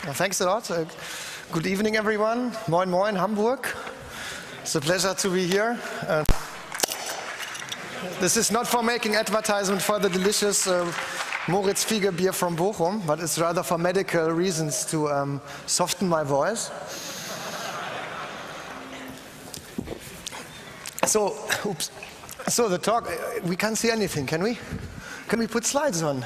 Well, thanks a lot. Good evening, everyone. Moin Moin, Hamburg. It's a pleasure to be here. This is not for making advertisement for the delicious Moritz Fiege beer from Bochum, but it's rather for medical reasons to soften my voice. So the talk, we can't see anything, can we? Can we put slides on?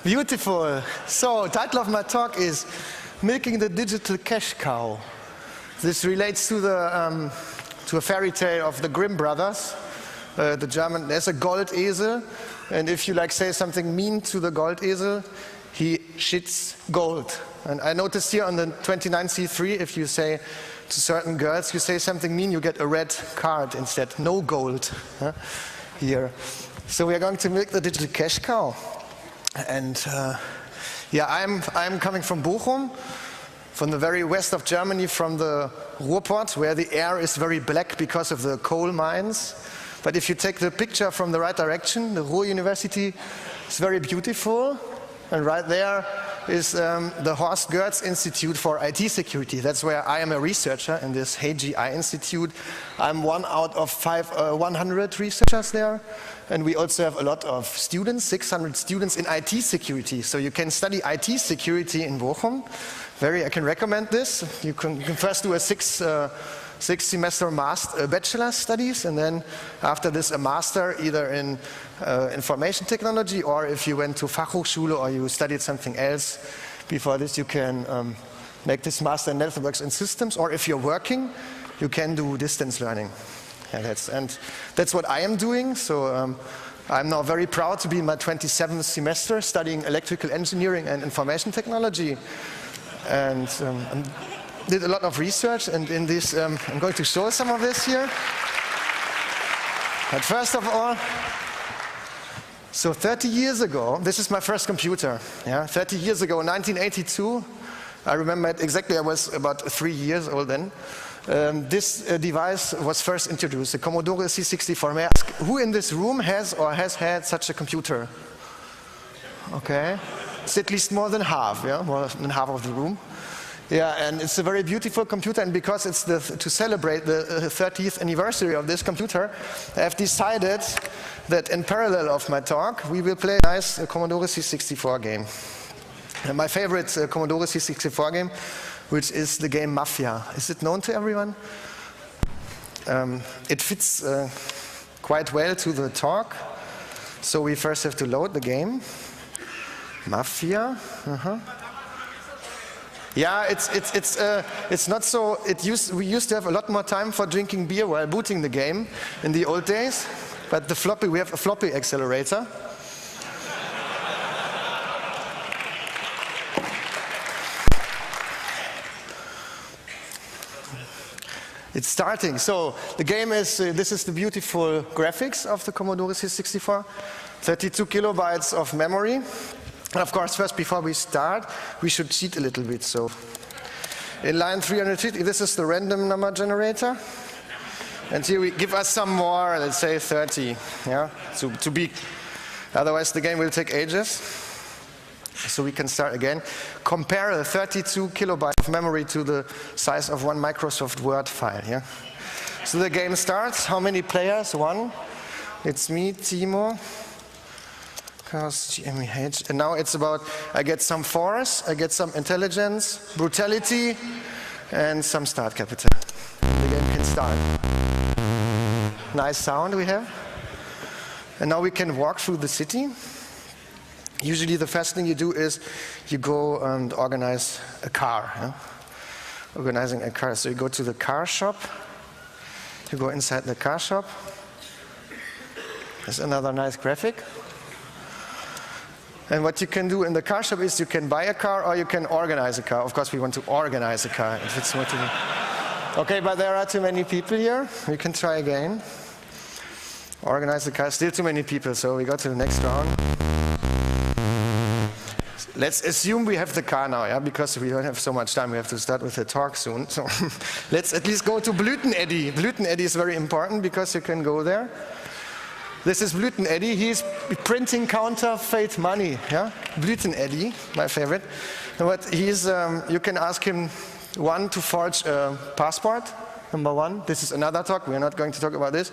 Beautiful. So, title of my talk is Milking the Digital Cash Cow. This relates to a fairy tale of the Grimm brothers. The German, there's a gold esel, and if you say something mean to the gold esel, he shits gold. And I noticed here on the 29C3, if you say to certain girls, you say something mean, you get a red card instead, no gold here. So we are going to milk the digital cash cow. And I'm coming from Bochum, from the very west of Germany, from the Ruhrpott, where the air is very black because of the coal mines. But if you take the picture from the right direction, the Ruhr University is very beautiful. And right there is the Horst Goerz Institute for IT Security. That's where I am a researcher in this HGI Institute. I'm one out of 100 researchers there. And we also have a lot of students, 600 students in IT security. So you can study IT security in Bochum. I can recommend this. You can first do a six semester bachelor studies, and then after this a master either in information technology, or if you went to Fachhochschule or you studied something else before this, you can make this master in networks and systems, or if you're working, you can do distance learning. And that's what I am doing. So I'm now very proud to be in my 27th semester studying electrical engineering and information technology, and did a lot of research. And in this, I'm going to show some of this here. But first of all, so 30 years ago, this is my first computer. 30 years ago, 1982. I remember it exactly. I was about 3 years old then. This device was first introduced, the Commodore C64. May I ask, who in this room has or has had such a computer? Okay, it's at least more than half, more than half of the room. And it's a very beautiful computer, and because it's to celebrate the 30th anniversary of this computer, I have decided that in parallel of my talk, we will play a nice Commodore C64 game. And my favorite Commodore C64 game, which is the game Mafia. Is it known to everyone? It fits quite well to the talk. So we first have to load the game. Mafia. Yeah, it's not so. We used to have a lot more time for drinking beer while booting the game in the old days. But we have a floppy accelerator. It's starting. So the game is, this is the beautiful graphics of the Commodore C64. 32 kilobytes of memory. And of course, first, before we start, we should cheat a little bit. So in line 350, this is the random number generator. And here we give us some more, let's say 30. To be, otherwise the game will take ages. So we can start again. Compare a 32 kilobyte of memory to the size of one Microsoft Word file. So the game starts. How many players? One. It's me, Timo. GMEH. And now it's about, I get some force, I get some intelligence, brutality, and some start capital. The game can start. Nice sound we have. And now we can walk through the city. Usually the first thing you do is you go and organize a car. Organizing a car. So you go to the car shop. You go inside the car shop. There's another nice graphic. And what you can do in the car shop is you can buy a car or you can organize a car. Of course, we want to organize a car. If it's more okay, but there are too many people here. We can try again. Organize the car. Still too many people, so we go to the next round. Let's assume we have the car now, because we don't have so much time. We have to start with the talk soon. So let's at least go to Blüteneddy. Blüteneddy is very important because you can go there. This is Blüten-Eddy. He's printing counterfeit money. Yeah, Blüten-Eddy, my favorite. But he's, you can ask him to forge a passport. Number 1. This is another talk. We're not going to talk about this.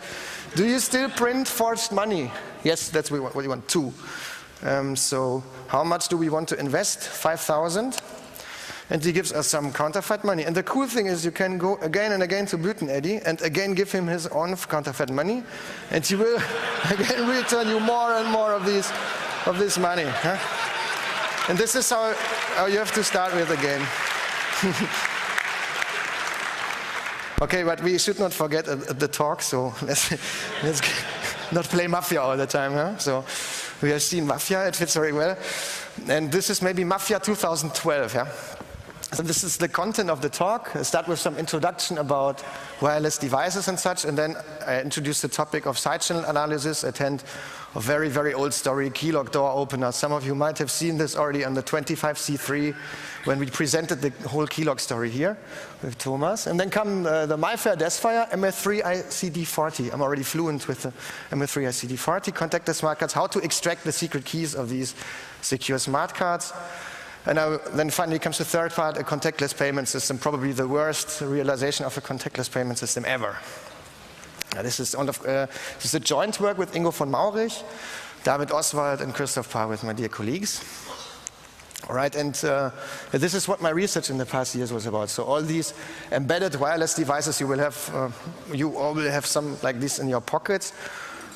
Do you still print forged money? Yes, that's what we want. 2. So how much do we want to invest? 5,000. And he gives us some counterfeit money. And the cool thing is you can go again and again to Blüten-Eddy and again give him his own counterfeit money, and he will again return you more and more of this money. Huh? And this is how you have to start with the game. Okay, but we should not forget the talk, so let's not play Mafia all the time. Huh? So we have seen Mafia, it fits very well. And this is maybe Mafia 2012. Yeah? So this is the content of the talk. I start with some introduction about wireless devices and such, and then I introduce the topic of side channel analysis at hand. A very, very old story, keylock door opener. Some of you might have seen this already on the 25C3 when we presented the whole keylock story here with Thomas. And then come the MyFair Desfire MS3 ICD40. I'm already fluent with the MS3 ICD40. Contactless Smartcards, how to extract the secret keys of these secure smart cards. And then finally comes the third part, a contactless payment system, probably the worst realization of a contactless payment system ever. This is a joint work with Ingo von Maurich, David Oswald, and Christoph Paar, with my dear colleagues. All right, and this is what my research in the past years was about. So all these embedded wireless devices, you all will have some like this in your pockets,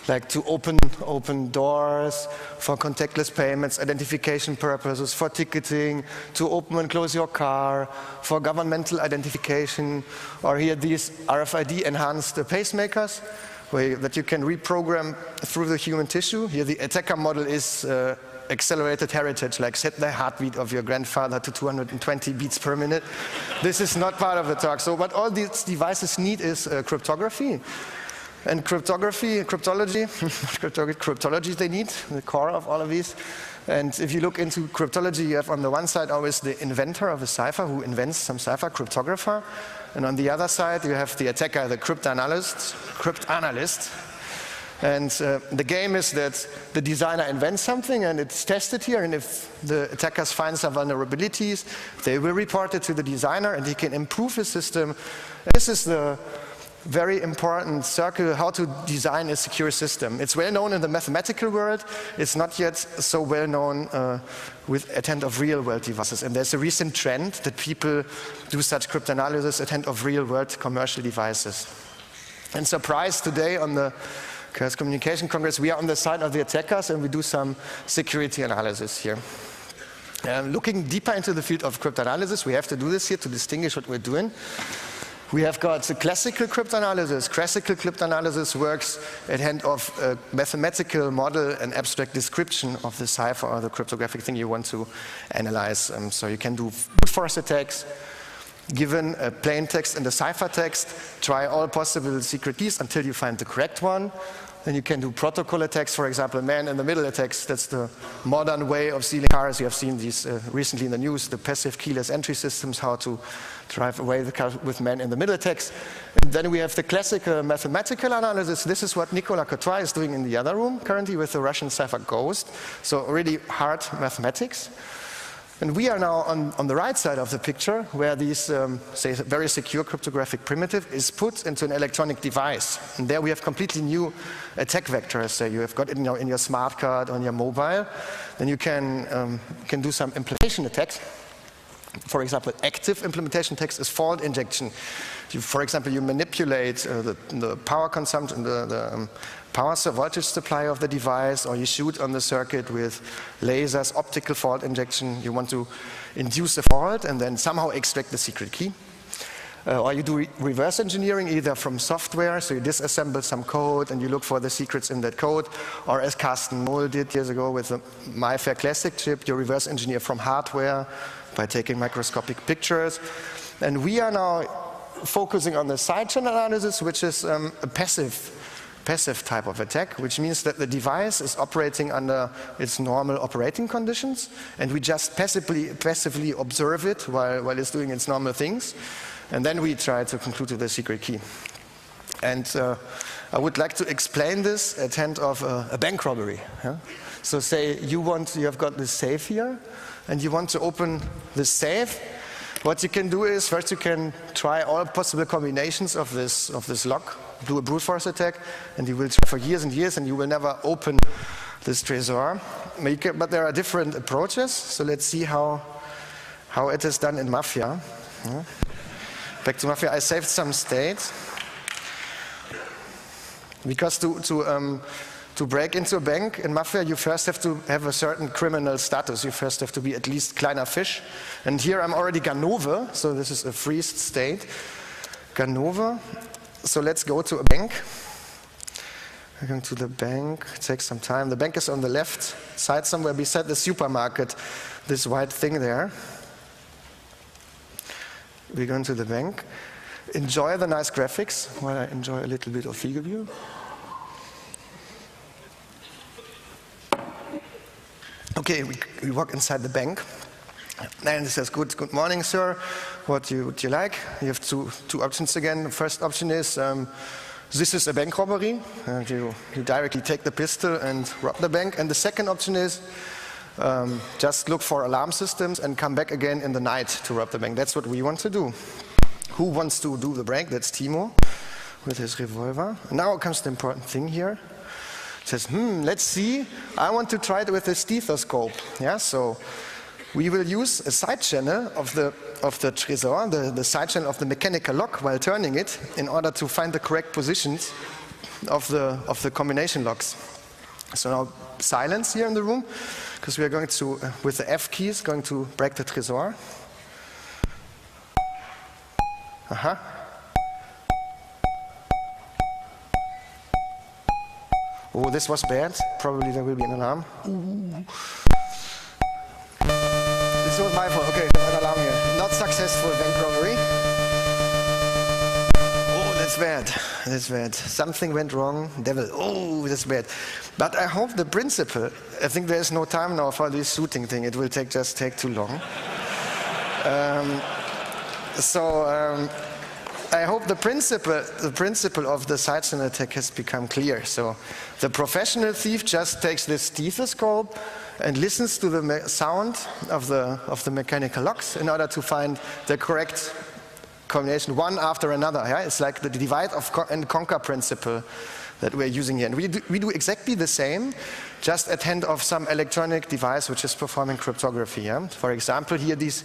like to open doors, for contactless payments, identification purposes, for ticketing, to open and close your car, for governmental identification, or here these RFID enhanced pacemakers that you can reprogram through the human tissue. Here the attacker model is accelerated heritage, like set the heartbeat of your grandfather to 220 beats per minute. This is not part of the talk. So what all these devices need is cryptography. And cryptology they need, the core of all of these. And if you look into cryptology, you have on the one side always the inventor of a cipher who invents some cipher, cryptographer. And on the other side, you have the attacker, the cryptanalyst. And the game is that the designer invents something and it's tested here, and if the attackers find some vulnerabilities, they will report it to the designer and he can improve his system. This is the very important circle, how to design a secure system. It's well known in the mathematical world. It's not yet so well known with attend of real world devices. And there's a recent trend that people do such cryptanalysis attend of real world commercial devices. And surprise, today on the Chaos Communication Congress, we are on the side of the attackers and we do some security analysis here. Looking deeper into the field of cryptanalysis, we have to do this here to distinguish what we're doing. We have got the classical cryptanalysis. Classical cryptanalysis works at hand of a mathematical model and abstract description of the cipher or the cryptographic thing you want to analyze. So you can do brute force attacks, given a plain text and a cipher text, try all possible secret keys until you find the correct one. Then you can do protocol attacks, for example, man-in-the-middle attacks. That's the modern way of stealing cars. You have seen these recently in the news, the passive keyless entry systems, how to drive away the car with man-in-the-middle attacks. And then we have the classical mathematical analysis. This is what Nicolas Courtois is doing in the other room currently with the Russian cipher Ghost. So really hard mathematics. And we are now on the right side of the picture, where this, say, very secure cryptographic primitive is put into an electronic device. And there we have completely new attack vectors. So you have got it in your smart card, on your mobile. Then you can do some implementation attacks. For example, active implementation text is fault injection. For example, you manipulate the power consumption, the power voltage supply of the device, or you shoot on the circuit with lasers, optical fault injection. You want to induce a fault and then somehow extract the secret key. Or you do reverse engineering, either from software, so you disassemble some code and you look for the secrets in that code, or as Carsten Mohl did years ago with the MyFair Classic chip, you reverse engineer from hardware by taking microscopic pictures. And we are now focusing on the side channel analysis, which is a passive type of attack, which means that the device is operating under its normal operating conditions, and we just passively observe it while it's doing its normal things, and then we try to conclude with the secret key. And I would like to explain this at hand of a bank robbery. Yeah? So say you have got this safe here, and you want to open this safe. What you can do is, first you can try all possible combinations of this lock, do a brute force attack, and you will try for years and years, and you will never open this Tresor. But there are different approaches, so let's see how it is done in Mafia. Yeah. Back to Mafia, I saved some state. Because to break into a bank in Mafia, you first have to have a certain criminal status. You first have to be at least kleiner Fisch. And here I'm already Ganove, so this is a freezed state. Ganove. So let's go to a bank. We're going to the bank. It takes some time. The bank is on the left side somewhere beside the supermarket, this white thing there. We're going to the bank. Enjoy the nice graphics while I enjoy a little bit of Figeview. Okay, we walk inside the bank. And it says, good morning, sir. What you like? You have two options again. The first option is, this is a bank robbery. And you directly take the pistol and rob the bank. And the second option is, just look for alarm systems and come back again in the night to rob the bank. That's what we want to do. Who wants to do the break? That's Timo with his revolver. Now comes the important thing here. It says, let's see. I want to try it with a stethoscope. Yeah, so we will use a side channel of the Tresor, the side channel of the mechanical lock while turning it in order to find the correct positions of the combination locks. So now silence here in the room, because we are going to, with the F keys, going to break the Tresor. Oh, this was bad. Probably there will be an alarm. Ooh. This was my fault. Okay, an alarm here. Not successful bank robbery. Oh, that's bad. That's bad. Something went wrong. Devil. Oh, that's bad. But I hope the principle. I think there is no time now for this shooting thing. It will just take too long. I hope the principle of the side channel attack has become clear. So the professional thief just takes this stethoscope and listens to the sound of the mechanical locks in order to find the correct combination one after another. Yeah? It's like the divide and conquer principle that we're using here. And we do exactly the same, just at hand of some electronic device which is performing cryptography. Yeah? For example, here these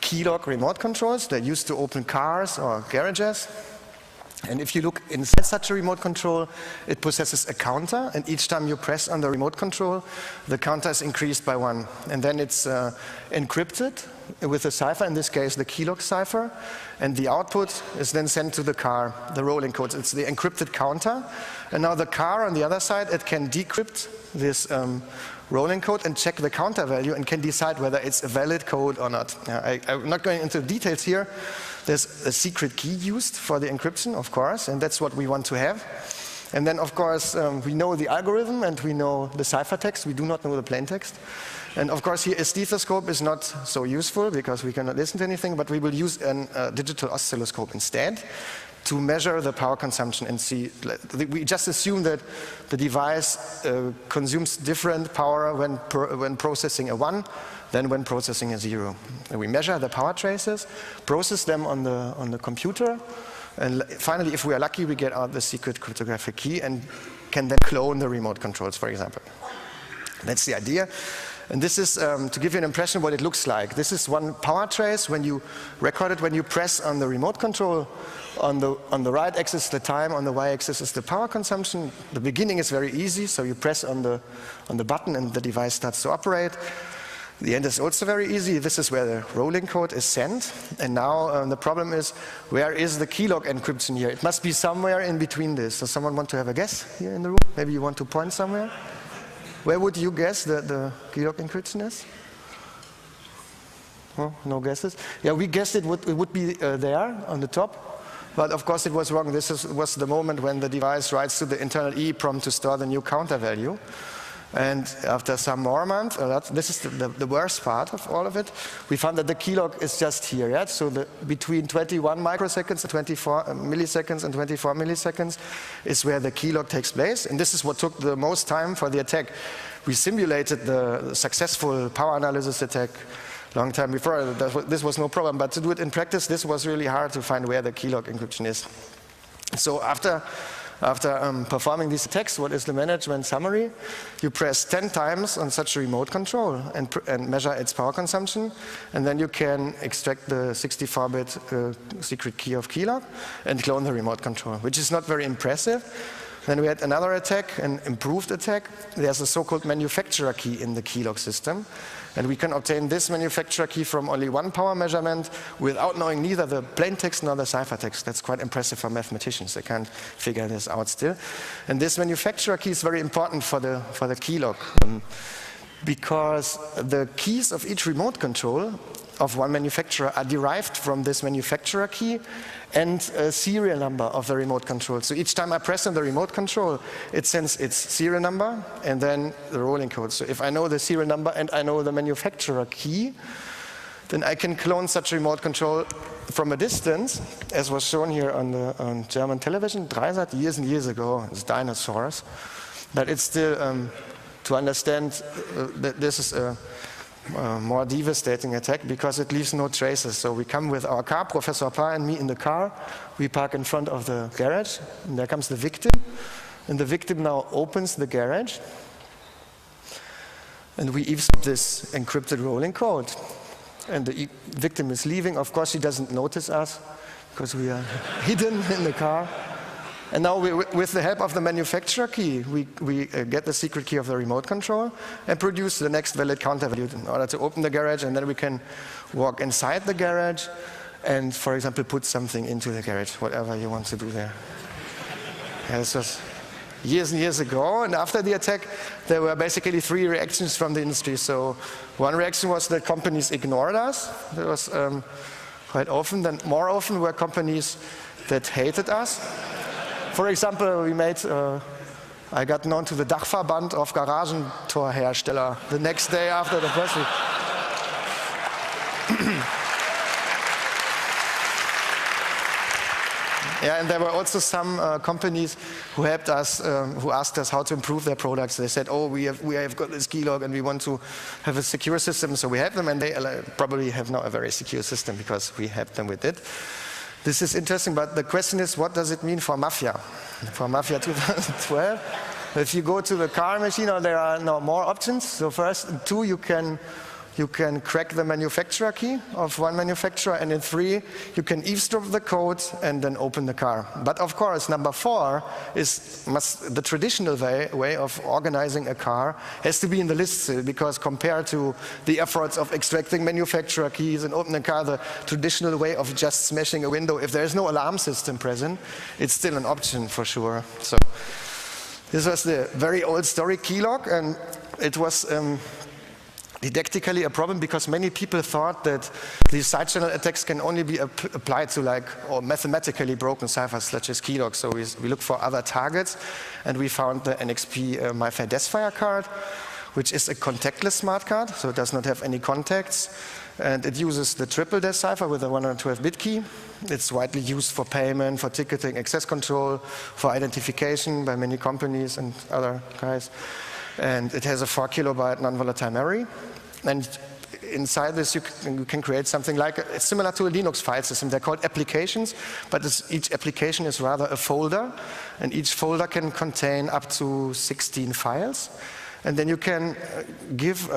key lock remote controls. They're used to open cars or garages. And if you look inside such a remote control, it possesses a counter, and each time you press on the remote control, the counter is increased by 1. And then it's encrypted with a cipher, in this case the key lock cipher, and the output is then sent to the car, the rolling code. It's the encrypted counter. And now the car on the other side, it can decrypt this rolling code and check the counter value and can decide whether it's a valid code or not. I'm not going into details here. There's a secret key used for the encryption, of course, and that's what we want to have. And then, of course, we know the algorithm and we know the ciphertext. We do not know the plaintext. And of course, here a stethoscope is not so useful because we cannot listen to anything, but we will use a digital oscilloscope instead to measure the power consumption and see. We just assume that the device consumes different power when processing a 1 than when processing a 0. And we measure the power traces, process them on the computer, and finally, if we are lucky, we get out the secret cryptographic key and can then clone the remote controls, for example. That's the idea. And this is to give you an impression what it looks like. This is one power trace. When you record it, when you press on the remote control, on the right axis the time, on the y-axis is the power consumption. The beginning is very easy, so you press on the button and the device starts to operate. The end is also very easy. This is where the rolling code is sent. And now the problem is, where is the key lock encryption here? It must be somewhere in between this. Does someone want to have a guess here in the room? Maybe you want to point somewhere? Where would you guess the key lock encryption is? Oh, no guesses? Yeah, we guessed it would be there on the top. But of course it was wrong. This was the moment when the device writes to the internal EEPROM to store the new counter value. And after some more months, this is the worst part of all of it, we found that the key lock is just here. Yeah? So between 21 microseconds and 24 milliseconds and 24 milliseconds is where the key lock takes place. And this is what took the most time for the attack. We simulated the successful power analysis attack long time before. This was no problem. But to do it in practice, this was really hard to find where the key lock encryption is. So after performing these attacks, what is the management summary? You press 10 times on such a remote control and measure its power consumption, and then you can extract the 64-bit secret key of key lock and clone the remote control, which is not very impressive. Then we had another attack, an improved attack. There's a so-called manufacturer key in the key lock system. And we can obtain this manufacturer key from only one power measurement without knowing neither the plain text nor the ciphertext. That's quite impressive for mathematicians. They can't figure this out still. And this manufacturer key is very important for the key lock because the keys of each remote control of one manufacturer are derived from this manufacturer key and a serial number of the remote control. So each time I press on the remote control, it sends its serial number and then the rolling code. So if I know the serial number and I know the manufacturer key, then I can clone such a remote control from a distance, as was shown here on German television, Dreisat, years and years ago. It's dinosaurs. But it's still, to understand that this is a more devastating attack because it leaves no traces. So we come with our car, Professor Pa and me in the car. We park in front of the garage, and there comes the victim. And the victim now opens the garage, and we eavesdrop this encrypted rolling code. And the victim is leaving. Of course, she doesn't notice us because we are hidden in the car. And now, with the help of the manufacturer key, we get the secret key of the remote control and produce the next valid counter value in order to open the garage, and then we can walk inside the garage and, for example, put something into the garage, whatever you want to do there. Yeah, this was years and years ago, and after the attack, there were basically 3 reactions from the industry. So one reaction was that companies ignored us. That was quite often. Then more often were companies that hated us. For example, I got known to the Dachverband of Garagentorhersteller the next day after the press release. Yeah, and there were also some companies who helped us, who asked us how to improve their products. They said, oh, we have got this key lock and we want to have a secure system, so we help them, and they probably have now a very secure system because we helped them with it. This is interesting, but the question is, what does it mean for Mafia? For Mafia 2012, if you go to the car machine, there are now more options. So first, in 2, you can crack the manufacturer key of one manufacturer, and in 3, you can eavesdrop the code and then open the car. But of course, number 4 is the traditional way of organizing a car has to be in the list still, because compared to the efforts of extracting manufacturer keys and opening a car, the traditional way of just smashing a window, if there is no alarm system present, it's still an option for sure. So this was the very old story key lock, and it was didactically a problem because many people thought that these side channel attacks can only be applied to or mathematically broken ciphers such as key lock. So we looked for other targets, and we found the NXP MyFair Deathfire card, which is a contactless smart card, so it does not have any contacts, and it uses the triple death cipher with a 112-bit key. It's widely used for payment, for ticketing, access control, for identification by many companies and other guys. And it has a 4 kilobyte non-volatile memory. And inside this, you can create something like it's similar to a Linux file system. They're called applications, but each application is rather a folder, and each folder can contain up to 16 files. And then you can give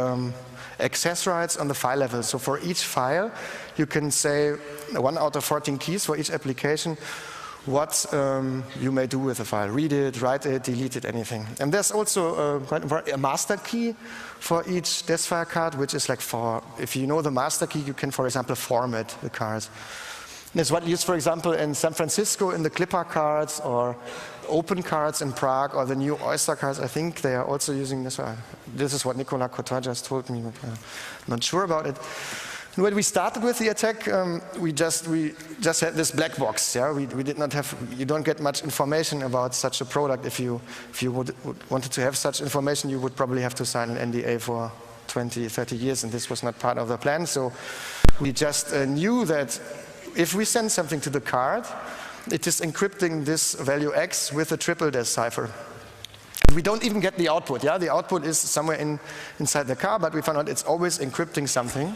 access rights on the file level. So for each file, you can say 1 out of 14 keys for each application what you may do with the file. Read it, write it, delete it, anything. And there's also a master key for each Deathfire card, which is if you know the master key, you can, for example, format the cards. And it's widely used, for example, in San Francisco in the Clipper cards, or Open cards in Prague, or the new Oyster cards. I think they are also using this. This is what Nicolas Cotin just told me, but I'm not sure about it. When we started with the attack, we just had this black box. Yeah, we did not have. You don't get much information about such a product. If you wanted to have such information, you would probably have to sign an NDA for 20, 30 years, and this was not part of the plan. So we just knew that if we send something to the card, it is encrypting this value X with a triple decipher. We don't even get the output. Yeah, the output is somewhere inside the car, but we found out it's always encrypting something.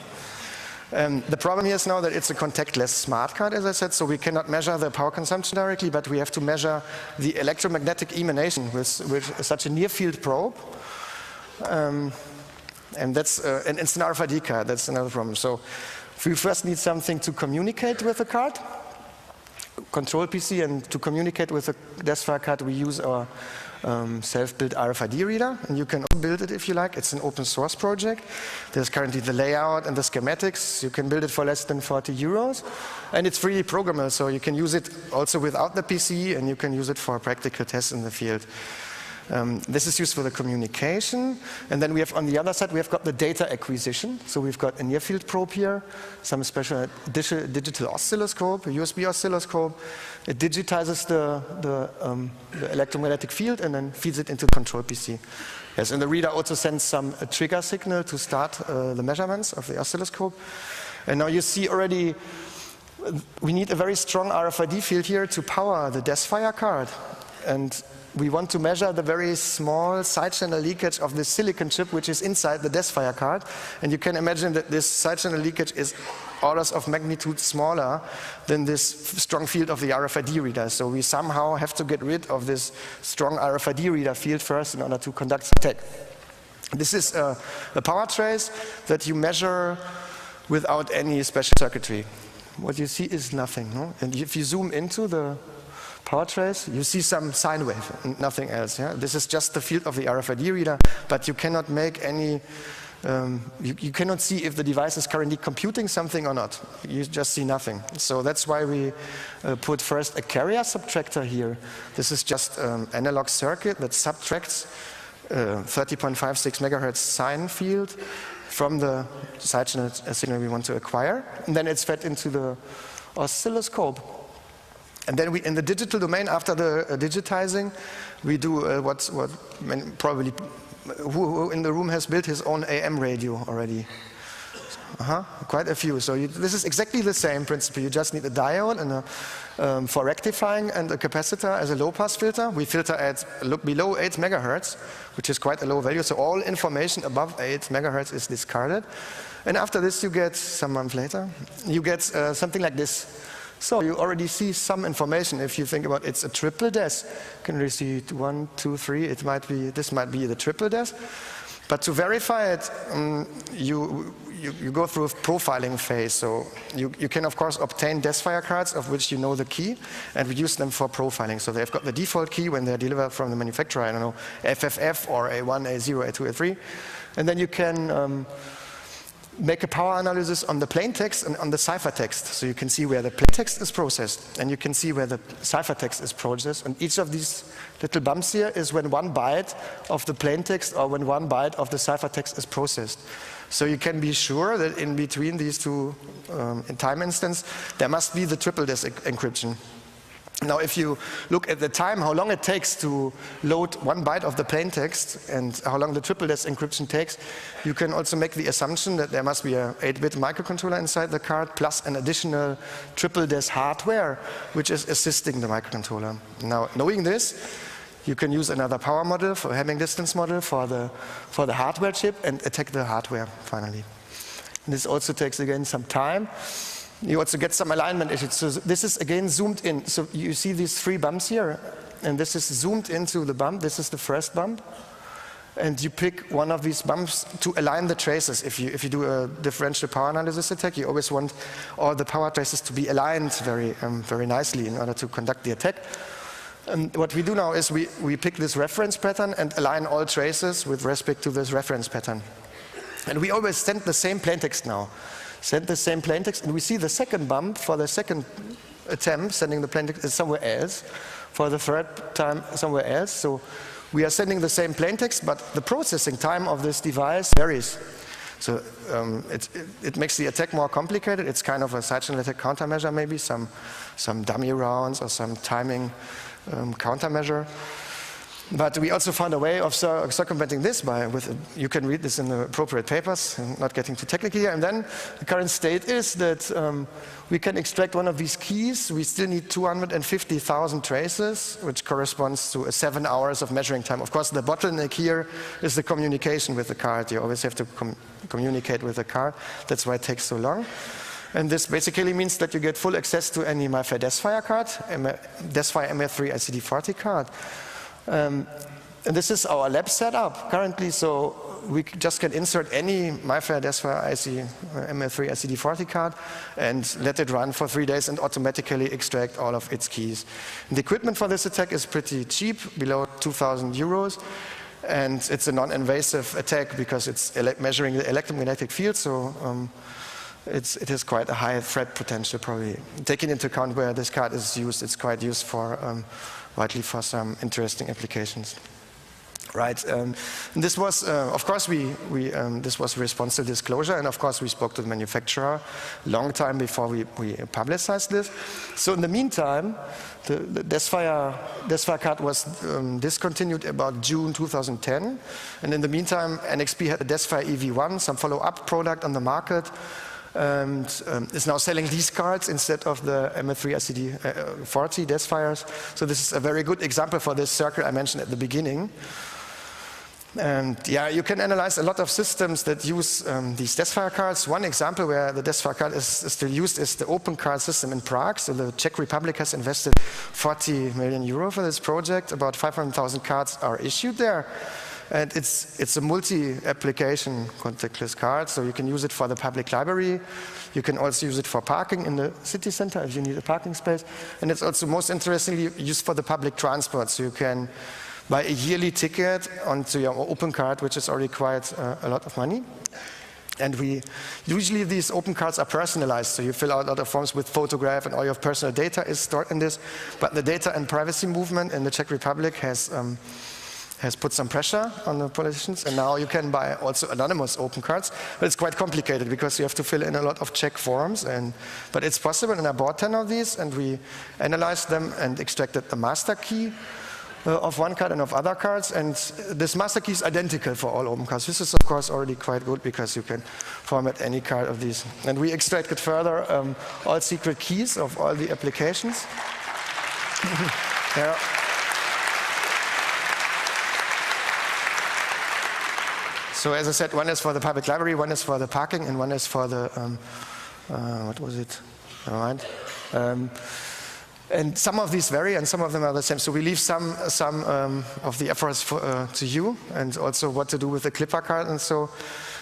The problem here is now that it's a contactless smart card, as I said, so we cannot measure the power consumption directly, but we have to measure the electromagnetic emanation with such a near-field probe. And it's an RFID card, that's another problem. So we first need something to communicate with the card, control PC, and to communicate with the DESFire card we use our self-built RFID reader, and you can build it if you like. It's an open source project. There's currently the layout and the schematics. You can build it for less than 40 euros, and it's freely programmable, so you can use it also without the PC, and you can use it for practical tests in the field. This is used for the communication, and then we have on the other side we have got the data acquisition. So we've got a near-field probe here, some special digital oscilloscope, a USB oscilloscope. It digitizes the electromagnetic field and then feeds it into the control PC. Yes, and the reader also sends some trigger signal to start the measurements of the oscilloscope. And now you see already we need a very strong RFID field here to power the DESFire card. And we want to measure the very small side channel leakage of this silicon chip which is inside the DESFire card. And you can imagine that this side channel leakage is orders of magnitude smaller than this strong field of the RFID reader. So we somehow have to get rid of this strong RFID reader field first in order to conduct the attack. This is a power trace that you measure without any special circuitry. What you see is nothing, no? And if you zoom into the power trace, you see some sine wave and nothing else. Yeah? This is just the field of the RFID reader, but you cannot make any, you cannot see if the device is currently computing something or not. You just see nothing. So that's why we put first a carrier subtractor here. This is just an analog circuit that subtracts 30.56 megahertz sine field from the side channel signal we want to acquire. And then it's fed into the oscilloscope. And then we, in the digital domain, after the digitizing, we do probably who in the room has built his own AM radio already? Quite a few. So this is exactly the same principle. You just need a diode and for rectifying and a capacitor as a low-pass filter. We filter at below 8 megahertz, which is quite a low value. So all information above 8 megahertz is discarded. And after this, you get, some months later, you get something like this. So you already see some information. If you think about it's a triple DES, you can really see 1, 2, 3. It might be, this might be the triple DES. But to verify it, you go through a profiling phase. So you can of course obtain DESFire cards of which you know the key, and we use them for profiling. So they've got the default key when they're delivered from the manufacturer. I don't know, FFF or A1, A0, A2, A3, and then you can make a power analysis on the plain text and on the ciphertext. So you can see where the plain text is processed, and you can see where the ciphertext is processed. And each of these little bumps here is when 1 byte of the plain text or when 1 byte of the ciphertext is processed. So you can be sure that in between these two time instants, there must be the triple DES encryption. Now, if you look at the time, how long it takes to load 1 byte of the plain text and how long the triple DES encryption takes, you can also make the assumption that there must be an 8-bit microcontroller inside the card plus an additional triple DES hardware, which is assisting the microcontroller. Now, knowing this, you can use another power model, for a Hamming distance model for the hardware chip and attack the hardware finally. And this also takes, again, some time. You also get some alignment issues. So this is again zoomed in. So you see these 3 bumps here, and this is zoomed into the bump. This is the first bump. And you pick one of these bumps to align the traces. If you do a differential power analysis attack, you always want all the power traces to be aligned very nicely in order to conduct the attack. And what we do now is we pick this reference pattern and align all traces with respect to this reference pattern. And we always send the same plaintext now. Send the same plaintext, and we see the second bump for the second attempt, sending the plaintext is somewhere else. For the third time, somewhere else. So we are sending the same plaintext, but the processing time of this device varies. So it makes the attack more complicated. It's kind of a side channel attack countermeasure, maybe some dummy rounds or some timing countermeasure. But we also found a way of circumventing this you can read this in the appropriate papers, I'm not getting too technical here. And then the current state is that we can extract one of these keys. We still need 250,000 traces, which corresponds to 7 hours of measuring time. Of course, the bottleneck here is the communication with the card. You always have to communicate with the card. That's why it takes so long. And this basically means that you get full access to any MyFair Desfire card, Desfire MF3 ICD-40 card. And this is our lab setup currently, so we just can insert any MyFair Desfire MF3 ICD-40 card and let it run for 3 days and automatically extract all of its keys. And the equipment for this attack is pretty cheap, below 2,000 euros. And it's a non-invasive attack because it's measuring the electromagnetic field, so it has quite a high threat potential probably. Taking into account where this card is used, it's quite used for widely for some interesting applications. Right, this was, of course, this was responsive disclosure, and of course we spoke to the manufacturer a long time before we publicized this. So in the meantime, the Desfire card was discontinued about June 2010, and in the meantime NXP had a Desfire EV1, some follow-up product on the market, and is now selling these cards instead of the MF3 ICD-40 Desfires. So this is a very good example for this circle I mentioned at the beginning. And yeah, you can analyze a lot of systems that use these Desfire cards. One example where the Desfire card is still used is the open card system in Prague. So the Czech Republic has invested 40 million euro for this project. About 500,000 cards are issued there. And it's a multi-application contactless card, so you can use it for the public library. You can also use it for parking in the city center if you need a parking space. And it's also most interestingly used for the public transport, so you can buy a yearly ticket onto your open card, which is already quite a lot of money. And usually these open cards are personalized, so you fill out a lot of forms with photograph and all your personal data is stored in this. But the data and privacy movement in the Czech Republic has put some pressure on the politicians, and now you can buy also anonymous open cards, but it's quite complicated because you have to fill in a lot of Czech forms, but it's possible, and I bought 10 of these, and we analyzed them and extracted the master key of one card and of other cards, and this master key is identical for all open cards. This is of course already quite good because you can format any card of these. And we extracted further all secret keys of all the applications. Yeah. So as I said, one is for the public library, one is for the parking, and one is for the, what was it? Never mind. And some of these vary, and some of them are the same. So we leave some of the efforts to you, and also what to do with the Clipper card. And so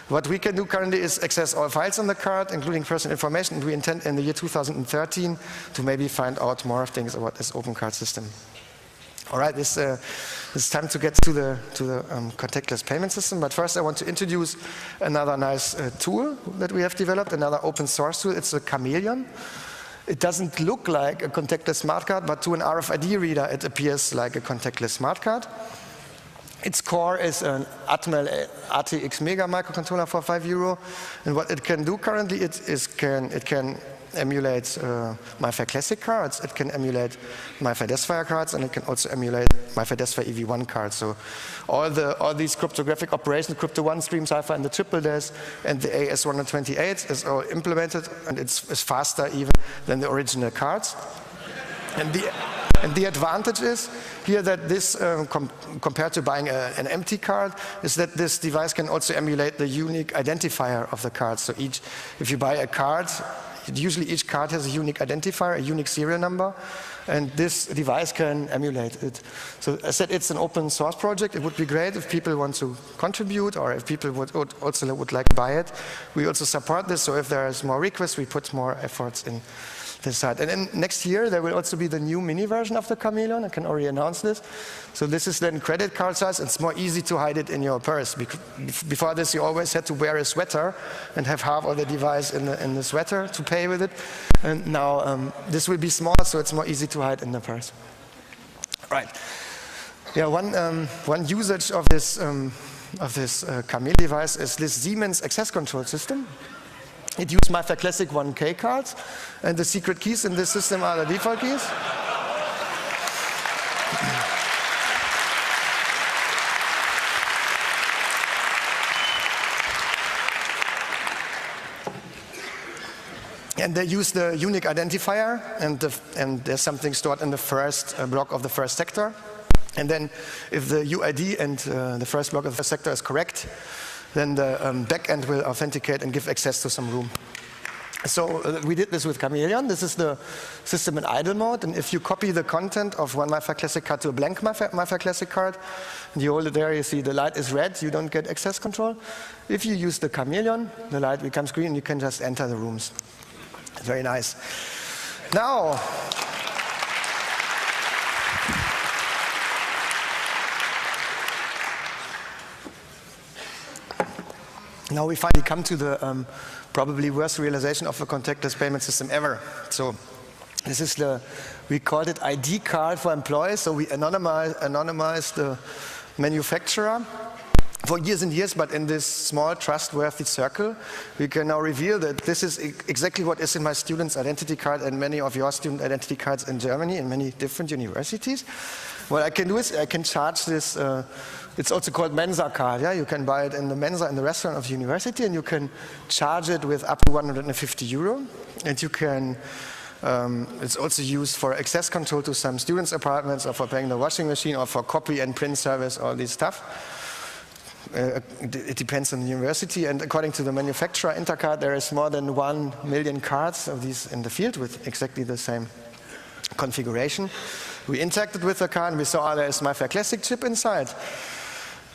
what we can do currently is access all files on the card, including personal information, and we intend in the year 2013 to maybe find out more things about this open card system. All right, it's time to get to the contactless payment system, but first I want to introduce another nice tool that we have developed, another open source tool. It's a Chameleon. It doesn't look like a contactless smart card, but to an RFID reader it appears like a contactless smart card. Its core is an Atmel ATX Mega microcontroller for €5, and what it can do currently it can emulate MyFair Classic cards, it can emulate MyFair Desfire cards, and it can also emulate MyFair Desfire EV1 cards. So all these cryptographic operations, Crypto1, Stream Cipher, and the Triple Des, and the AS128 is all implemented, and it's faster even than the original cards. And the advantage is here that this, compared to buying an empty card, is that this device can also emulate the unique identifier of the card. So if you buy a card, usually each card has a unique identifier, a unique serial number, and this device can emulate it. So I said it's an open source project. It would be great if people want to contribute, or if people would like to buy it. We also support this, so if there is more requests, we put more efforts in this side. And then next year there will also be the new mini version of the Chameleon. I can already announce this. So this is then credit card size. It's more easy to hide it in your purse. Before this you always had to wear a sweater and have half of the device in the sweater to pay with it. And now this will be small, so it's more easy to hide in the purse. Right. Yeah, one usage of this Camille device is this Siemens access control system. It uses my Classic 1K cards, and the secret keys in this system are the default keys. And they use the unique identifier, and there's something stored in the first block of the first sector. And then if the UID and the first block of the sector is correct, then the backend will authenticate and give access to some room. So we did this with Chameleon. This is the system in idle mode, and if you copy the content of one MyFair Classic card to a blank MyFair Classic card, and you hold it there, you see the light is red, you don't get access control. If you use the Chameleon, the light becomes green, you can just enter the rooms. Very nice. Now, we finally come to the probably worst realization of a contactless payment system ever. So this is we called it ID card for employees. So we anonymized the manufacturer for years and years, but in this small trustworthy circle, we can now reveal that this is exactly what is in my student's identity card and many of your student identity cards in Germany in many different universities. What I can do is I can charge this, it's also called Mensa card. Yeah? You can buy it in the Mensa in the restaurant of the university, and you can charge it with up to 150 euro. And you can, it's also used for access control to some students' apartments, or for paying the washing machine, or for copy and print service, all this stuff. It depends on the university, and according to the manufacturer Intercard, there is more than 1 million cards of these in the field with exactly the same configuration. We interacted with the card, and we saw there is MyFair Classic chip inside.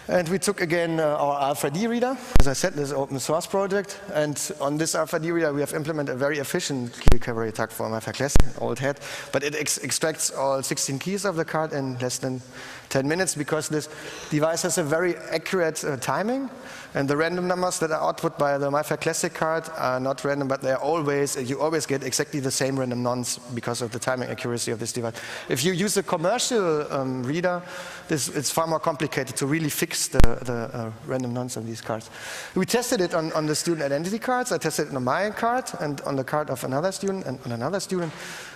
And we took again our RFID reader. As I said, this is an open source project, and on this RFID reader we have implemented a very efficient key recovery attack for MyFair Classic, old hat, but it extracts all 16 keys of the card in less than 10 minutes, because this device has a very accurate timing, and the random numbers that are output by the MyFair Classic card are not random, but they're always, you always get exactly the same random nonce because of the timing accuracy of this device. If you use a commercial reader, it's far more complicated to really fix the random nonce of these cards. We tested it on the student identity cards. I tested it on my card and on the card of another student and on another student,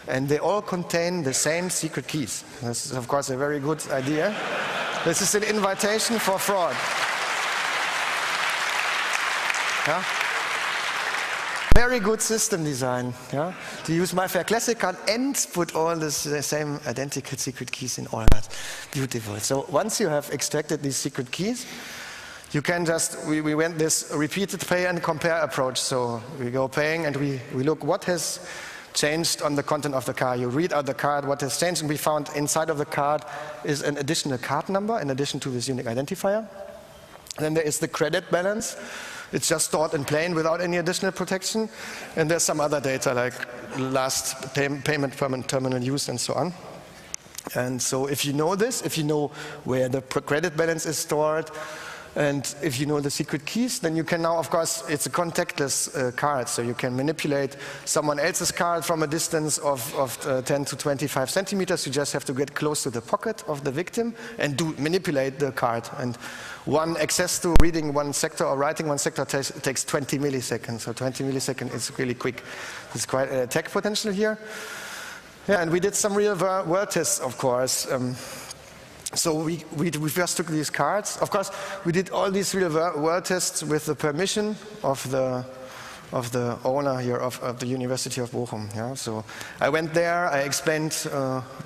and they all contain the same secret keys. This is, of course, a very good idea. This is an invitation for fraud. Yeah? Very good system design, yeah? To use MyFair Classic card and put all the same identical secret keys in all cards. Beautiful. So once you have extracted these secret keys, you can just, we went this repeated pay and compare approach. So we go paying and we look what has changed on the content of the card. You read out the card, what has changed, and we found inside of the card is an additional card number in addition to this unique identifier. Then there is the credit balance. It's just stored in plain without any additional protection. And there's some other data like last payment terminal use and so on. And so if you know this, if you know where the credit balance is stored, and if you know the secret keys, then you can now, of course, it's a contactless card, so you can manipulate someone else's card from a distance of 10 to 25 centimeters. You just have to get close to the pocket of the victim and manipulate the card. And one access to reading one sector or writing one sector takes 20 milliseconds. So 20 milliseconds is really quick. There's quite an attack potential here. Yeah, and we did some real world tests, of course. So we first took these cards. Of course, we did all these real world tests with the permission of the owner here of the University of Bochum. Yeah? So I went there, I explained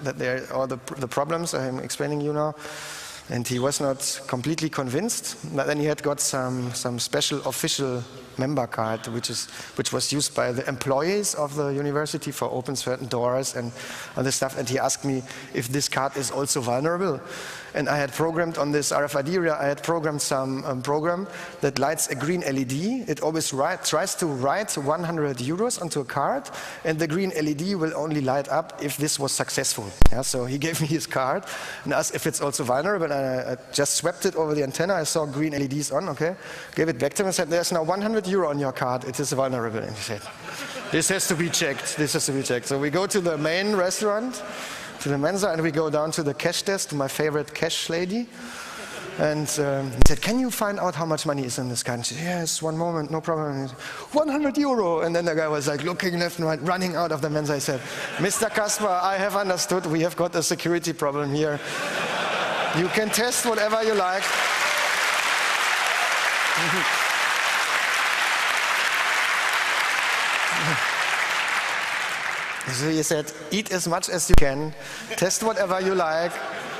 that there are all the problems I'm explaining you now, and he was not completely convinced. But then he had got some special official member card, which was used by the employees of the university for open certain doors and other stuff. And he asked me if this card is also vulnerable. And I had programmed on this RFID reader, I had programmed some program that lights a green LED. It always tries to write 100 euros onto a card, and the green LED will only light up if this was successful. Yeah, so he gave me his card and asked if it's also vulnerable, and I just swept it over the antenna. I saw green LEDs on, okay, gave it back to him and said, there's now 100 euro on your card, it is vulnerable. And he said, this has to be checked, this has to be checked. So we go to the main restaurant, to the Mensa, and we go down to the cash desk, to my favorite cash lady. And he said, can you find out how much money is in this card? And she said, yes, one moment, no problem. And he said, 100 euro. And then the guy was like looking left and right, running out of the Mensa. I said, Mr. Kasper, I have understood. We have got a security problem here. You can test whatever you like. So he said, eat as much as you can, test whatever you like.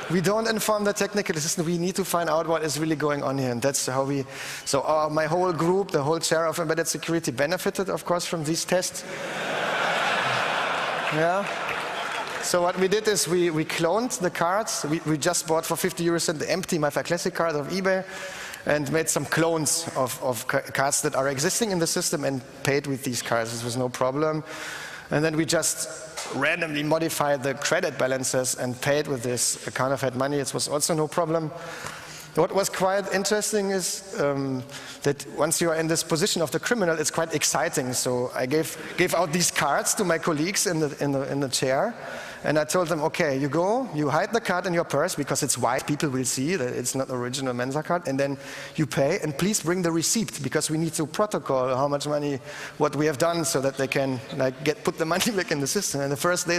We don't inform the technical assistant. We need to find out what is really going on here. And that's how we, so my whole group, the whole chair of embedded security benefited, of course, from these tests. Yeah. So what we did is we cloned the cards. We just bought for 50 euros the empty MyFi Classic card of eBay and made some clones of cards that are existing in the system and paid with these cards. This was no problem. And then we just randomly modified the credit balances and paid with this counterfeit money. It was also no problem. What was quite interesting is that once you are in this position of the criminal, it's quite exciting. So I gave out these cards to my colleagues in the chair, and I told them, okay, you go, you hide the card in your purse because it's white, people will see that it's not original Mensa card, and then you pay, and please bring the receipt because we need to protocol how much money, what we have done, so that they can put the money back in the system. And the first day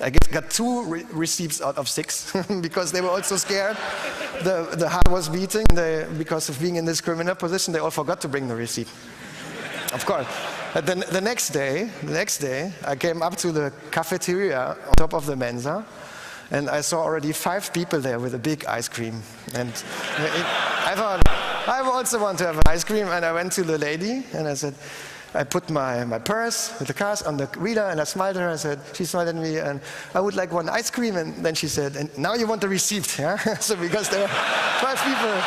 I got 2 receipts out of 6 because they were also scared. The heart was beating because of being in this criminal position. They all forgot to bring the receipt. Of course. But then the next day, I came up to the cafeteria on top of the Mensa, and I saw already 5 people there with a big ice cream. And I thought, I also want to have an ice cream. And I went to the lady and I said, I put my purse with the cards on the reader, and I smiled at her. I said, she smiled at me, and I would like 1 ice cream. And then she said, and now you want the receipt, yeah? So because there were 5 people.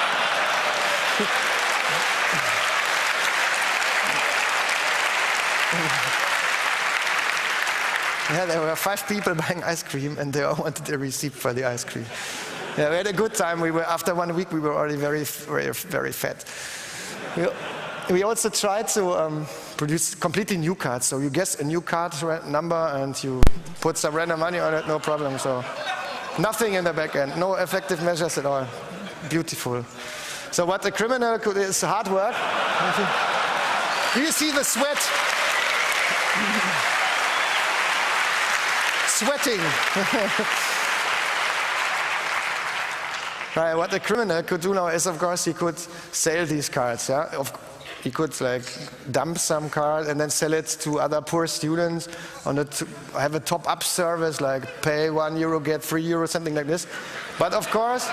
Yeah, there were 5 people buying ice cream, and they all wanted a receipt for the ice cream. Yeah, we had a good time. After 1 week, we were already very, very, very fat. We also tried to produce completely new cards. So you guess a new card number and you put some random money on it, no problem. So nothing in the back end, no effective measures at all. Beautiful. So what the criminal could is hard work. Do you see the sweat? Sweating. Right, what the criminal could do now is, of course, he could sell these cards. Yeah? He could dump some card and then sell it to other poor students, have a top-up service, like pay €1, get €3, something like this. But of course,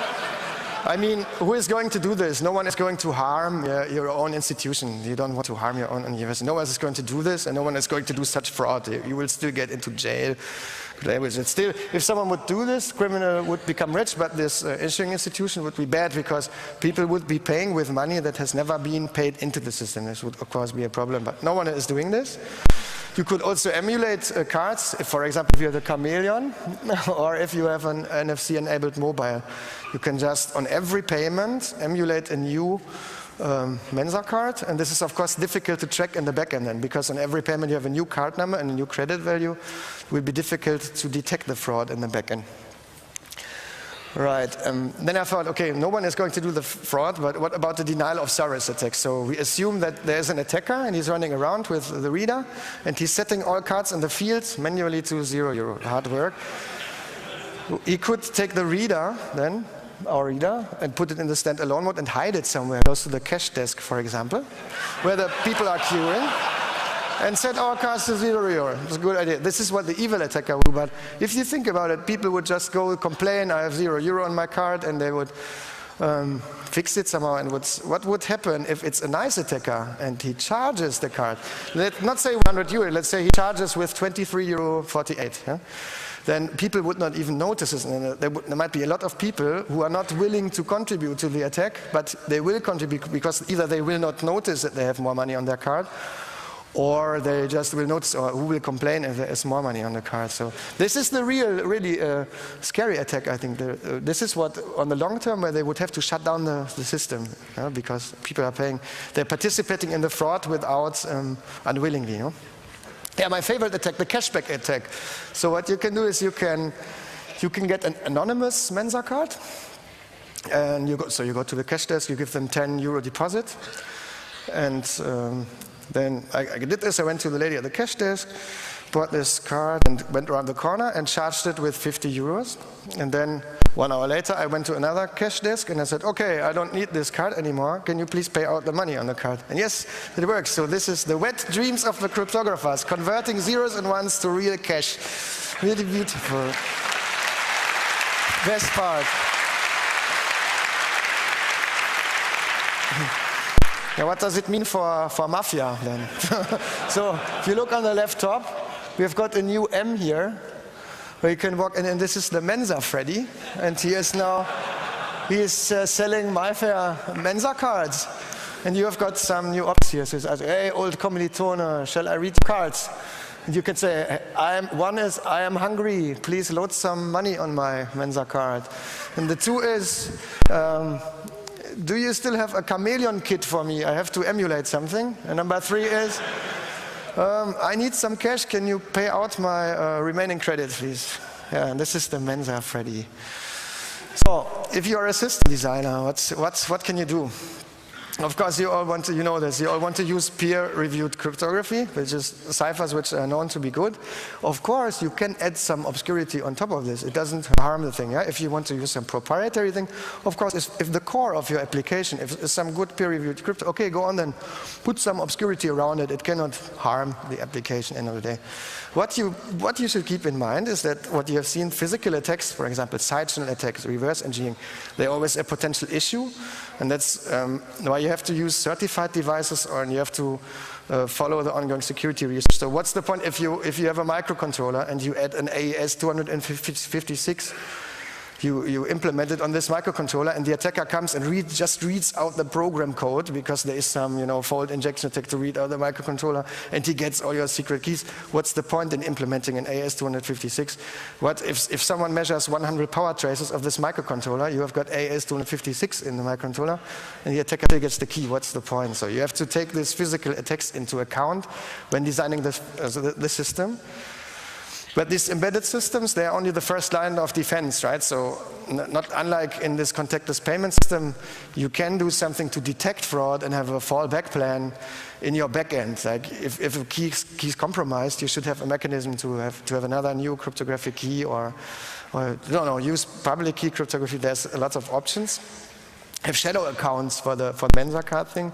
I mean, who is going to do this? No one is going to harm your own institution. You don't want to harm your own university. No one is going to do this, and no one is going to do such fraud. You will still get into jail. Still, if someone would do this, criminal would become rich, but this issuing institution would be bad because people would be paying with money that has never been paid into the system. This would, of course, be a problem, but no one is doing this. You could also emulate cards, if, for example, if you have the Chameleon, or if you have an NFC-enabled mobile. You can just, on every payment, emulate a new Mensa card, and this is, of course, difficult to track in the back end then, because on every payment you have a new card number and a new credit value. It will be difficult to detect the fraud in the back end. Right, then I thought, okay, no one is going to do the fraud, but what about the denial of service attack? So we assume that there's an attacker and he's running around with the reader and he's setting all cards in the field manually to €0, hard work. He could take the reader then, our reader, and put it in the standalone mode and hide it somewhere close to the cash desk, for example, where the people are queuing, and set our cards to €0. It's a good idea. This is what the evil attacker would do, but if you think about it, people would just go complain, I have €0 on my card, and they would fix it somehow. And what would happen if it's a nice attacker and he charges the card? Let's not say €100, let's say he charges with €23.48. Yeah? Then people would not even notice this. And there might be a lot of people who are not willing to contribute to the attack, but they will contribute because either they will not notice that they have more money on their card, or they just will notice, or who will complain if there is more money on the card. So this is the really scary attack, I think. This is what, on the long term, where they would have to shut down the system, because people are paying, they're participating in the fraud without unwillingly. Yeah, my favorite attack, the cashback attack. So what you can do is you can get an anonymous Mensa card, And you go to the cash desk, you give them €10 deposit. And then I did this, I went to the lady at the cash desk, bought this card and went around the corner and charged it with €50. And then 1 hour later, I went to another cash desk and I said, okay, I don't need this card anymore. Can you please pay out the money on the card? And yes, it works. So this is the wet dreams of the cryptographers, converting zeros and ones to real cash. Really beautiful. Best part. Now, what does it mean for mafia then? So if you look on the left top, we've got a new M here, where you can walk in, and this is the Mensa Freddy, and he is selling MyFair Mensa cards. And you have got some new options here. So it's, hey, old Kommilitone, shall I read cards? And you can say, one is, I am hungry, please load some money on my Mensa card. And the 2 is, do you still have a chameleon kit for me? I have to emulate something. And number 3 is, I need some cash. Can you pay out my remaining credit, please? Yeah, and this is the Mensa Freddy. So, if you're a system designer, what can you do? Of course, you all want to, you know this, you all want to use peer-reviewed cryptography, which is ciphers which are known to be good. Of course, you can add some obscurity on top of this. It doesn't harm the thing. Yeah? If you want to use some proprietary thing, of course, if the core of your application, if it's some good peer-reviewed crypto, okay, go on then, put some obscurity around it. It cannot harm the application end of the day. What you should keep in mind is that what you have seen, physical attacks, for example, side-channel attacks, reverse engineering, they're always a potential issue. And that's why you have to use certified devices, or you have to follow the ongoing security research. So what's the point if you have a microcontroller and you add an AES 256, you implement it on this microcontroller, and the attacker comes and just reads out the program code because there is some fault injection attack to read out the microcontroller, and he gets all your secret keys. What's the point in implementing an AES 256? What if someone measures 100 power traces of this microcontroller? You have got AES 256 in the microcontroller, and the attacker gets the key. What's the point? So you have to take these physical attacks into account when designing the system. But these embedded systems, they are only the first line of defense, right? So not unlike in this contactless payment system, you can do something to detect fraud and have a fallback plan in your backend. Like if a key is compromised, you should have a mechanism to have another new cryptographic key, or use public key cryptography. There's a lot of options. Have shadow accounts for Mensa card thing.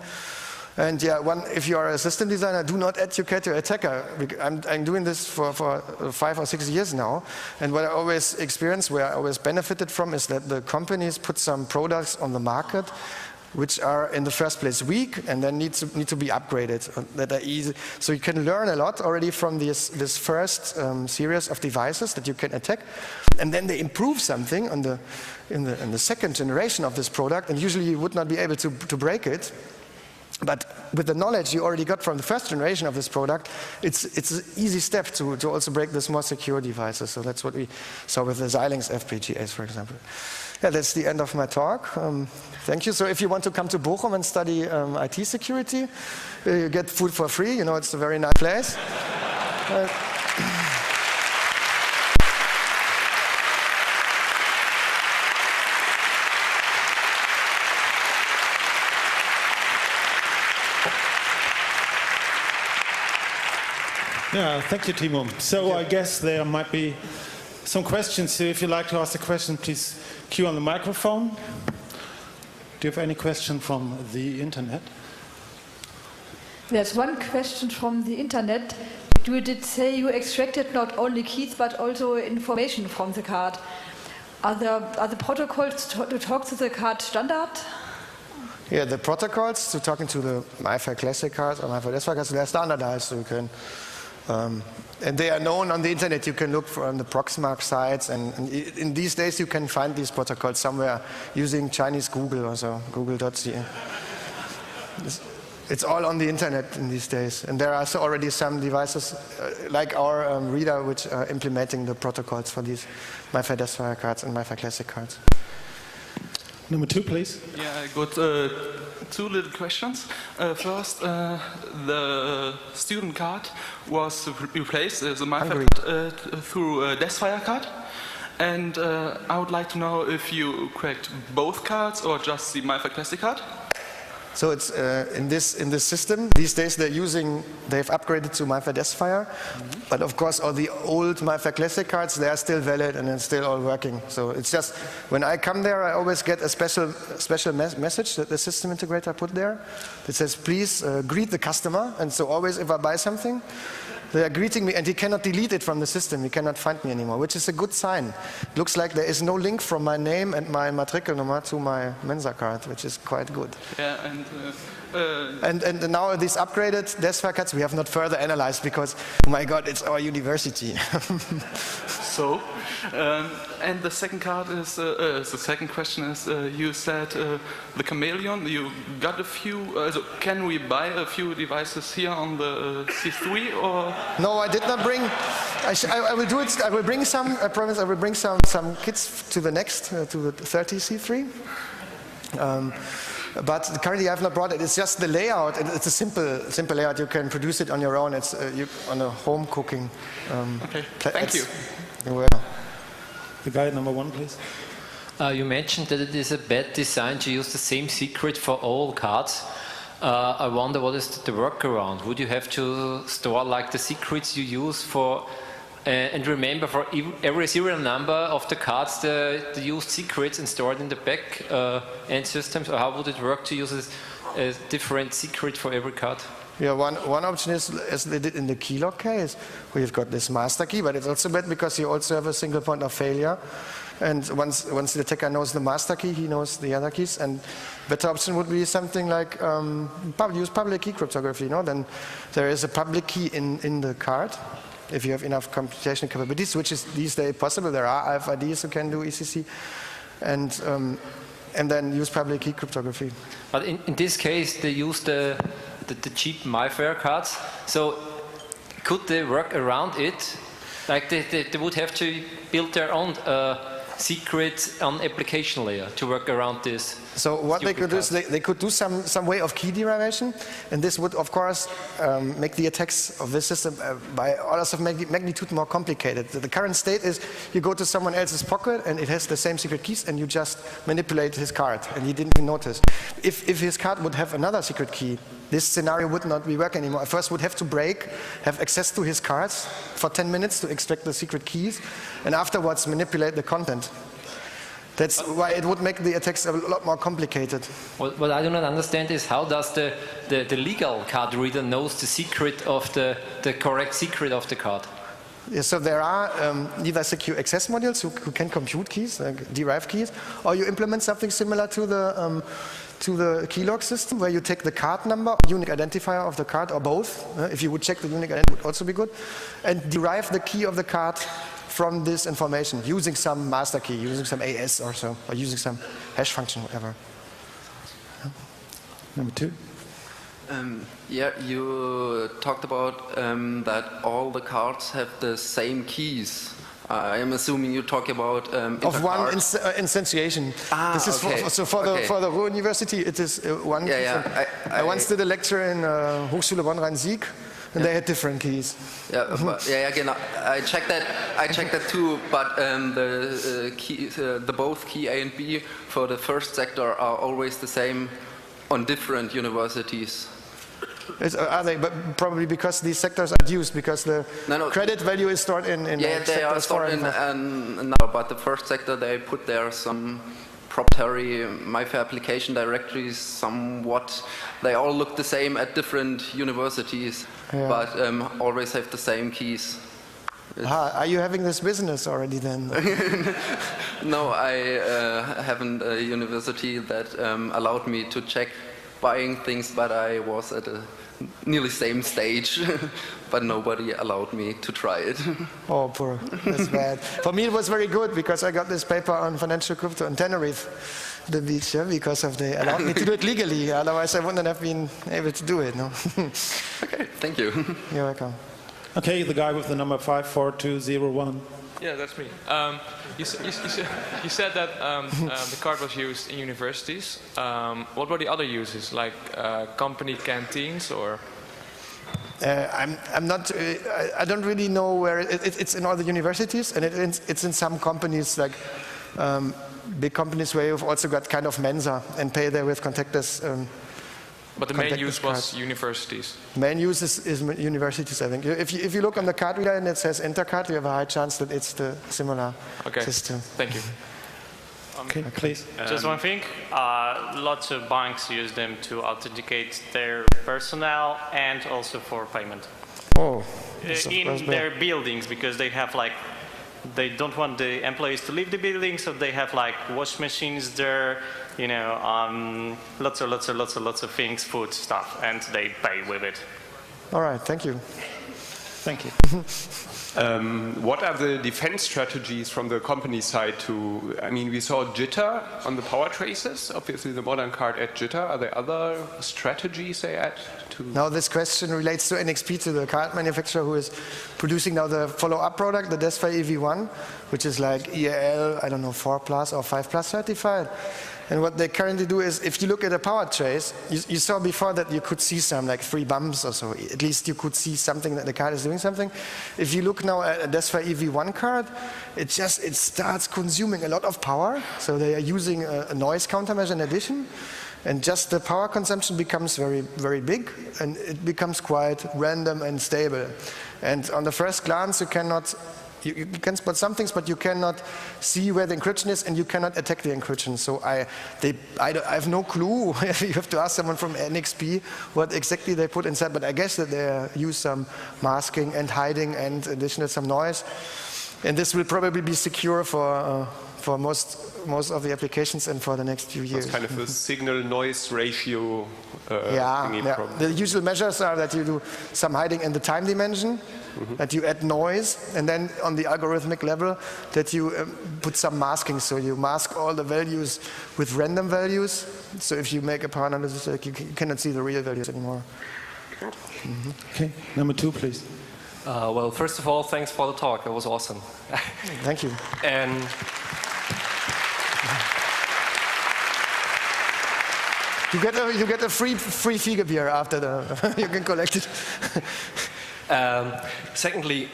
And yeah, if you are a system designer, do not educate your attacker. I'm doing this for 5 or 6 years now, and what I always experienced, where I always benefited from, is that the companies put some products on the market which are in the first place weak and then need to be upgraded, that are easy. So you can learn a lot already from this first series of devices that you can attack, and then they improve something in the second generation of this product, and usually you would not be able to break it. But with the knowledge you already got from the first generation of this product, it's an easy step to also break this more secure devices. So that's what we saw with the Xilinx FPGAs, for example. Yeah, that's the end of my talk. Thank you. So if you want to come to Bochum and study IT security, you get food for free. It's a very nice place. Yeah, thank you, Timo. So I guess there might be some questions. So if you'd like to ask a question, please queue on the microphone. Do you have any question from the internet? There's one question from the internet. You did say you extracted not only keys but also information from the card. Are the protocols to talk to the card standard? Yeah, the protocols to talking to the MyFair Classic cards or MyFair Desktop cards, they're standardized, so you can. And they are known on the internet. You can look on the Proxmark sites, and in these days you can find these protocols somewhere using Chinese Google or so, google.ca. It's all on the internet in these days, and there are already some devices like our reader which are implementing the protocols for these MyFair Desktop cards and MyFair Classic cards. Number 2, please. Yeah, I got 2 little questions. First, the student card was replaced, the MyFair through a Desfire card. And I would like to know if you cracked both cards or just the MyFair Classic card? So it's in this system these days they've upgraded to MyFair Deathfire, but of course all the old MyFair Classic cards, they are still valid and it's still all working. So it's just when I come there, I always get a special message that the system integrator put there. It says please greet the customer, and so always if I buy something, they are greeting me, and he cannot delete it from the system. He cannot find me anymore, which is a good sign. It looks like there is no link from my name and my Matrikelnummer to my Mensa card, which is quite good. Yeah, and now these upgraded Deathfire cards we have not further analyzed because, oh my God, it's our university. So, and the second card is the second question is you said the chameleon. You got a few. Can we buy a few devices here on the C3 or? No, I did not bring. I will do it. I will bring some. I promise. I will bring some kits to the next to the 30 C3. But currently I have not brought it. It's just the layout. It's a simple layout. You can produce it on your own. It's on a home cooking. Okay. Thank you. Well. The guy number 1, please. You mentioned that it is a bad design to use the same secret for all cards. I wonder what is the workaround. Would you have to store like the secrets you use for, and remember for every serial number of the cards the used secrets and store it in the back end systems, or how would it work to use a different secret for every card? Yeah, one option is, as they did in the keylog case, where you've got this master key, but it's also bad because you also have a single point of failure. And once the attacker knows the master key, he knows the other keys. And better option would be something like use public key cryptography. No? Then there is a public key in the card, if you have enough computational capabilities, which is these days possible. There are RFIDs who can do ECC. And then use public key cryptography. But in this case, they use the cheap MyFair cards. So could they work around it? Like they would have to build their own secret on application layer to work around this. So what they could do is they could do some way of key derivation, and this would of course make the attacks of this system by orders of magnitude more complicated. The current state is you go to someone else's pocket and it has the same secret keys and you just manipulate his card and he didn't even notice. If his card would have another secret key, this scenario would not be working anymore. I first would have to have access to his cards for 10 minutes to extract the secret keys, and afterwards manipulate the content. That's why it would make the attacks a lot more complicated. What I do not understand is how does the legal card reader knows the secret of the correct secret of the card? Yeah, so there are either secure access modules who can compute keys, derive keys, or you implement something similar to the keylog system, where you take the card number, unique identifier of the card, or both. If you would check the unique identifier, would also be good, and derive the key of the card from this information using some master key, using some AS or so, or using some hash function, whatever. Number 2. Yeah, you talked about that all the cards have the same keys. I am assuming you talk about of one instantiation. This is okay. for the Ruhr University. It is one. Yeah, I once did a lecture in Hochschule Bonn-Rhein-Sieg, and they had different keys. Yeah, genau. I checked that too. But the both key A and B for the first sector are always the same on different universities. Are they? But probably because these sectors are used, because the credit value is stored in yeah, they are stored in now. But the first sector, they put there some proprietary MyFair application directories. Somewhat, they all look the same at different universities, but always have the same keys. Are you having this business already then? No, I haven't a university that allowed me to check buying things, but I was at a nearly same stage, but nobody allowed me to try it. Oh, poor. That's bad. For me, it was very good because I got this paper on financial crypto in Tenerife, the beach, because they allowed me to do it legally. Otherwise, I wouldn't have been able to do it. No. Okay, thank you. You're welcome. Okay, the guy with the number 54201. Yeah, that's me. You said that the card was used in universities. What were the other uses, like company canteens or? I'm not. I don't really know where it's in all the universities, and it's in some companies like big companies where you've also got kind of Mensa and pay there with contactless. But the main use was universities. Main use is universities, I think. If you look on the card reader and it says Intercard, you have a high chance that it's the similar system. Thank you. Okay, please. Just one thing. Lots of banks use them to authenticate their personnel and also for payment. Oh. In their buildings, because they have like, they don't want the employees to leave the building, so they have like wash machines there, you know, lots of things, food stuff, and they pay with it. All right, thank you. Thank you. What are the defense strategies from the company side to, I mean, we saw jitter on the power traces, obviously the modern card add jitter. Are there other strategies they add to? Now this question relates to NXP, to the card manufacturer who is producing now the follow-up product, the Desfa EV1, which is like EAL, I don't know, 4 plus or 5 plus certified. And what they currently do is, if you look at a power trace, you saw before that you could see some, like 3 bumps or so. At least you could see something that the card is doing something. If you look now at a Desfa EV1 card, it starts consuming a lot of power. So they are using a noise countermeasure in addition. And just the power consumption becomes very, very big, and it becomes quite random and stable. And on the first glance, you cannot. You can spot some things, but you cannot see where the encryption is, and you cannot attack the encryption. So I have no clue. You have to ask someone from NXP what exactly they put inside. But I guess that they use some masking and hiding and additional some noise. And this will probably be secure for most of the applications and for the next few years. It's kind of a signal-noise ratio. The usual measures are that you do some hiding in the time dimension, that you add noise, and then on the algorithmic level that you put some masking. So you mask all the values with random values. So if you make a power analysis, like you cannot see the real values anymore. Okay, number 2, please. Well, first of all, thanks for the talk. That was awesome. Thank you. And you get a free Fiege beer after the you can collect it. Secondly,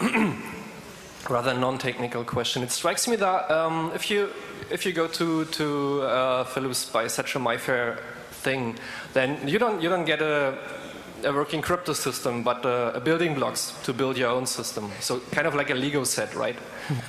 rather non-technical question. It strikes me that if you go to Philips by such a MyFair thing, then you don't get a working crypto system, but building blocks to build your own system. So kind of like a Lego set, right?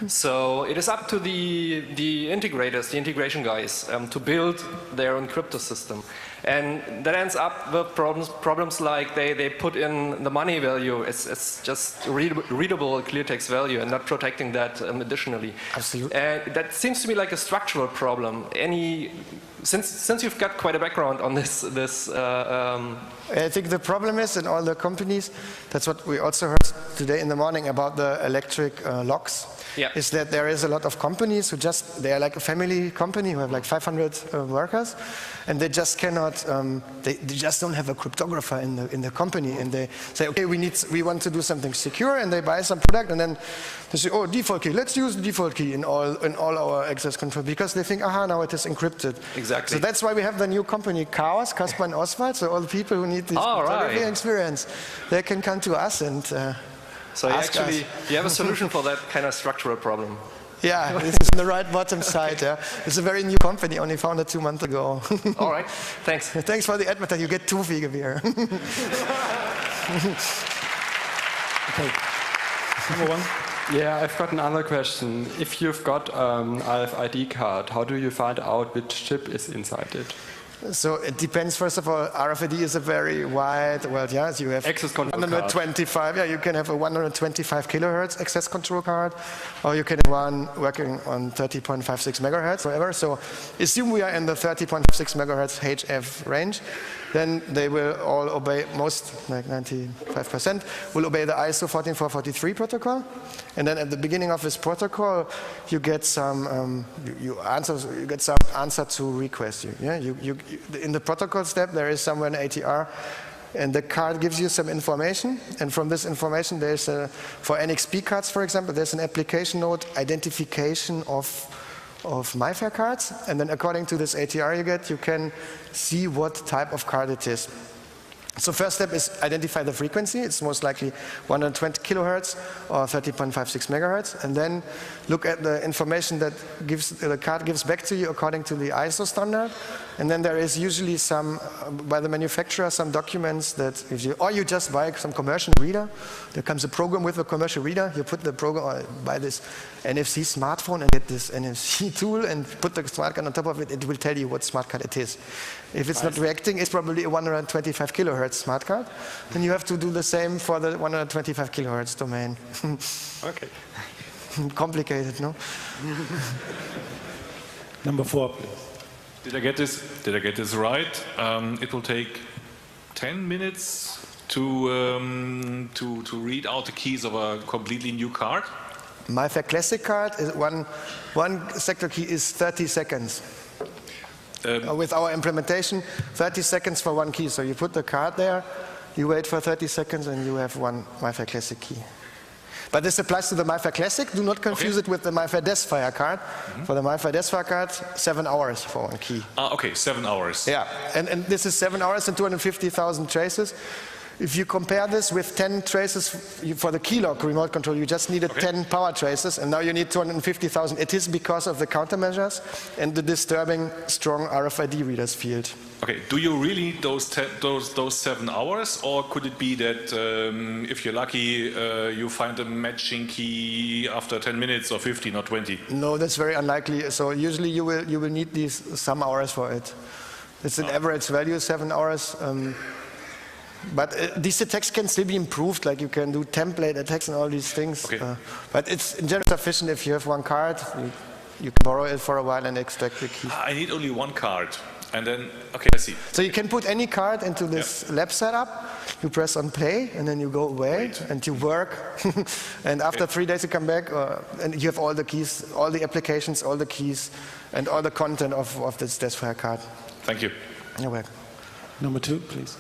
So it is up to the integrators, the integration guys, to build their own crypto system. And that ends up with problems like they put in the money value. It's just readable clear text value and not protecting that additionally. Absolutely. And that seems to me like a structural problem. Since you've got quite a background on this I think the problem is in all the companies, that's what we also heard today in the morning about the electric locks, is that there is a lot of companies who they are like a family company who have like 500 workers, and they just cannot, they just don't have a cryptographer in the company, and they say, okay, we want to do something secure, and they buy some product, and then they say, oh, default key, let's use the default key in all our access control, because they think, aha, now it is encrypted. Exactly. So that's why we have the new company Chaos, Kasper and Oswald, so all the people who need this cryptography experience, they can come to us and so you have a solution for that kind of structural problem. Yeah, this is on the right bottom side. Yeah, it's a very new company, only founded 2 months ago. All right, thanks. Thanks for the advertisement. You get 2 Fiege beer. Okay, number 1. Yeah, I've got another question. If you've got RFID card, how do you find out which chip is inside it? So it depends. First of all, RFID is a very wide world. Yes, you have access control 125. Card. Yeah, you can have a 125 kilohertz access control card, or you can have one working on 30.56 megahertz, whatever. So assume we are in the 30.56 megahertz HF range, then they will all obey, most, like 95%, will obey the ISO 14443 protocol. And then at the beginning of this protocol, you get some you get some answer to request. In the protocol step, there is somewhere an ATR, and the card gives you some information. And from this information, there's for NXP cards, for example, there's an application note identification of MyFair cards, and then according to this ATR you can see what type of card it is. So first step is identify the frequency. It's most likely 120 kilohertz or 30.56 megahertz, and then look at the information that the card gives back to you according to the ISO standard. And then there is usually some, by the manufacturer, some documents that or you just buy some commercial reader. There comes a program with a commercial reader. You put the program, or buy this NFC smartphone and get this NFC tool and put the smart card on top of it. It will tell you what smart card it is. If it's not reacting, it's probably a 125 kilohertz smart card. Then you have to do the same for the 125 kilohertz domain. Okay. Complicated, no? Number 4, please. Did I get this right? It will take 10 minutes to read out the keys of a completely new card. MyFair Classic card is one sector key is 30 seconds. With our implementation, 30 seconds for one key. So you put the card there, you wait for 30 seconds, and you have one MyFair Classic key. But this applies to the MyFair Classic. Do not confuse it with the MyFair Desfire card. For the MyFair Desfire card, 7 hours for one key. Okay, 7 hours. Yeah, and this is 7 hours and 250,000 traces. If you compare this with 10 traces for the keylock remote control, you just needed 10 power traces, and now you need 250,000. It is because of the countermeasures and the disturbing strong RFID readers field. Okay, do you really need those 7 hours, or could it be that if you're lucky, you find a matching key after 10 minutes or 15 or 20? No, that's very unlikely. So usually you will need some hours for it. It's an average value, 7 hours. But these attacks can still be improved, like you can do template attacks and all these things. Okay. But it's in general sufficient if you have one card, you can borrow it for a while and extract the key. I need only one card, and then, okay, I see. So you can put any card into this lab setup, you press on play, and then you go away, and you work. And after 3 days you come back, and you have all the keys, all the applications, all the keys, and all the content of this Desfire card. Thank you. You're welcome. Number 2, please.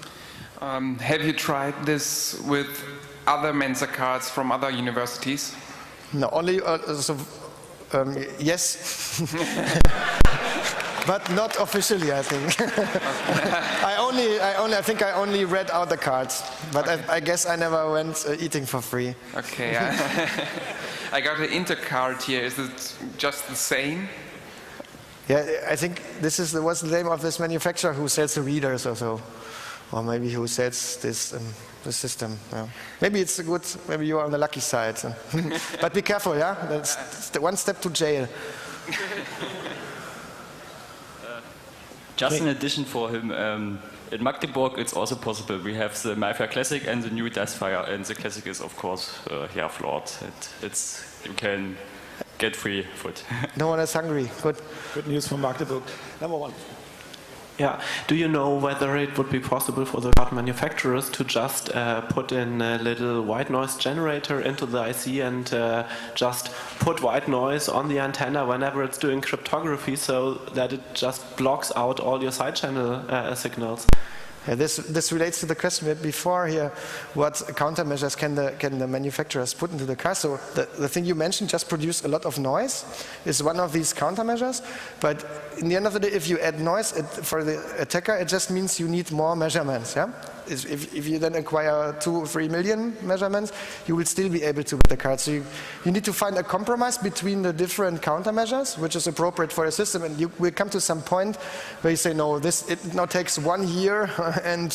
Have you tried this with other Mensa cards from other universities? No, only yes, but not officially. I think. I think I only read out the cards, but I guess I never went eating for free. Okay, I got an Intercard here. Is it just the same? Yeah, I think this what's the name of this manufacturer who sells the readers or so. Or maybe who sells this the system. Yeah. Maybe it's good. Maybe you are on the lucky side. But be careful, yeah. That's the one step to jail. Just in addition for him, in Magdeburg it's also possible. We have the MyFair Classic and the new Desfire, and the Classic is of course flawed. You can get free food. No one is hungry. Good. Good news from Magdeburg. Number 1. Yeah. Do you know whether it would be possible for the card manufacturers to just put in a little white noise generator into the IC and just put white noise on the antenna whenever it's doing cryptography, so that it just blocks out all your side channel signals? Yeah, this relates to the question we had before here. What countermeasures can the manufacturers put into the car? So the thing you mentioned, just produce a lot of noise, is one of these countermeasures. But in the end of the day, if you add noise for the attacker, it just means you need more measurements. Yeah. If you then acquire 2 or 3 million measurements, you will still be able to get the card. So you need to find a compromise between the different countermeasures, which is appropriate for a system. And you will come to some point where you say, no, it now takes 1 year and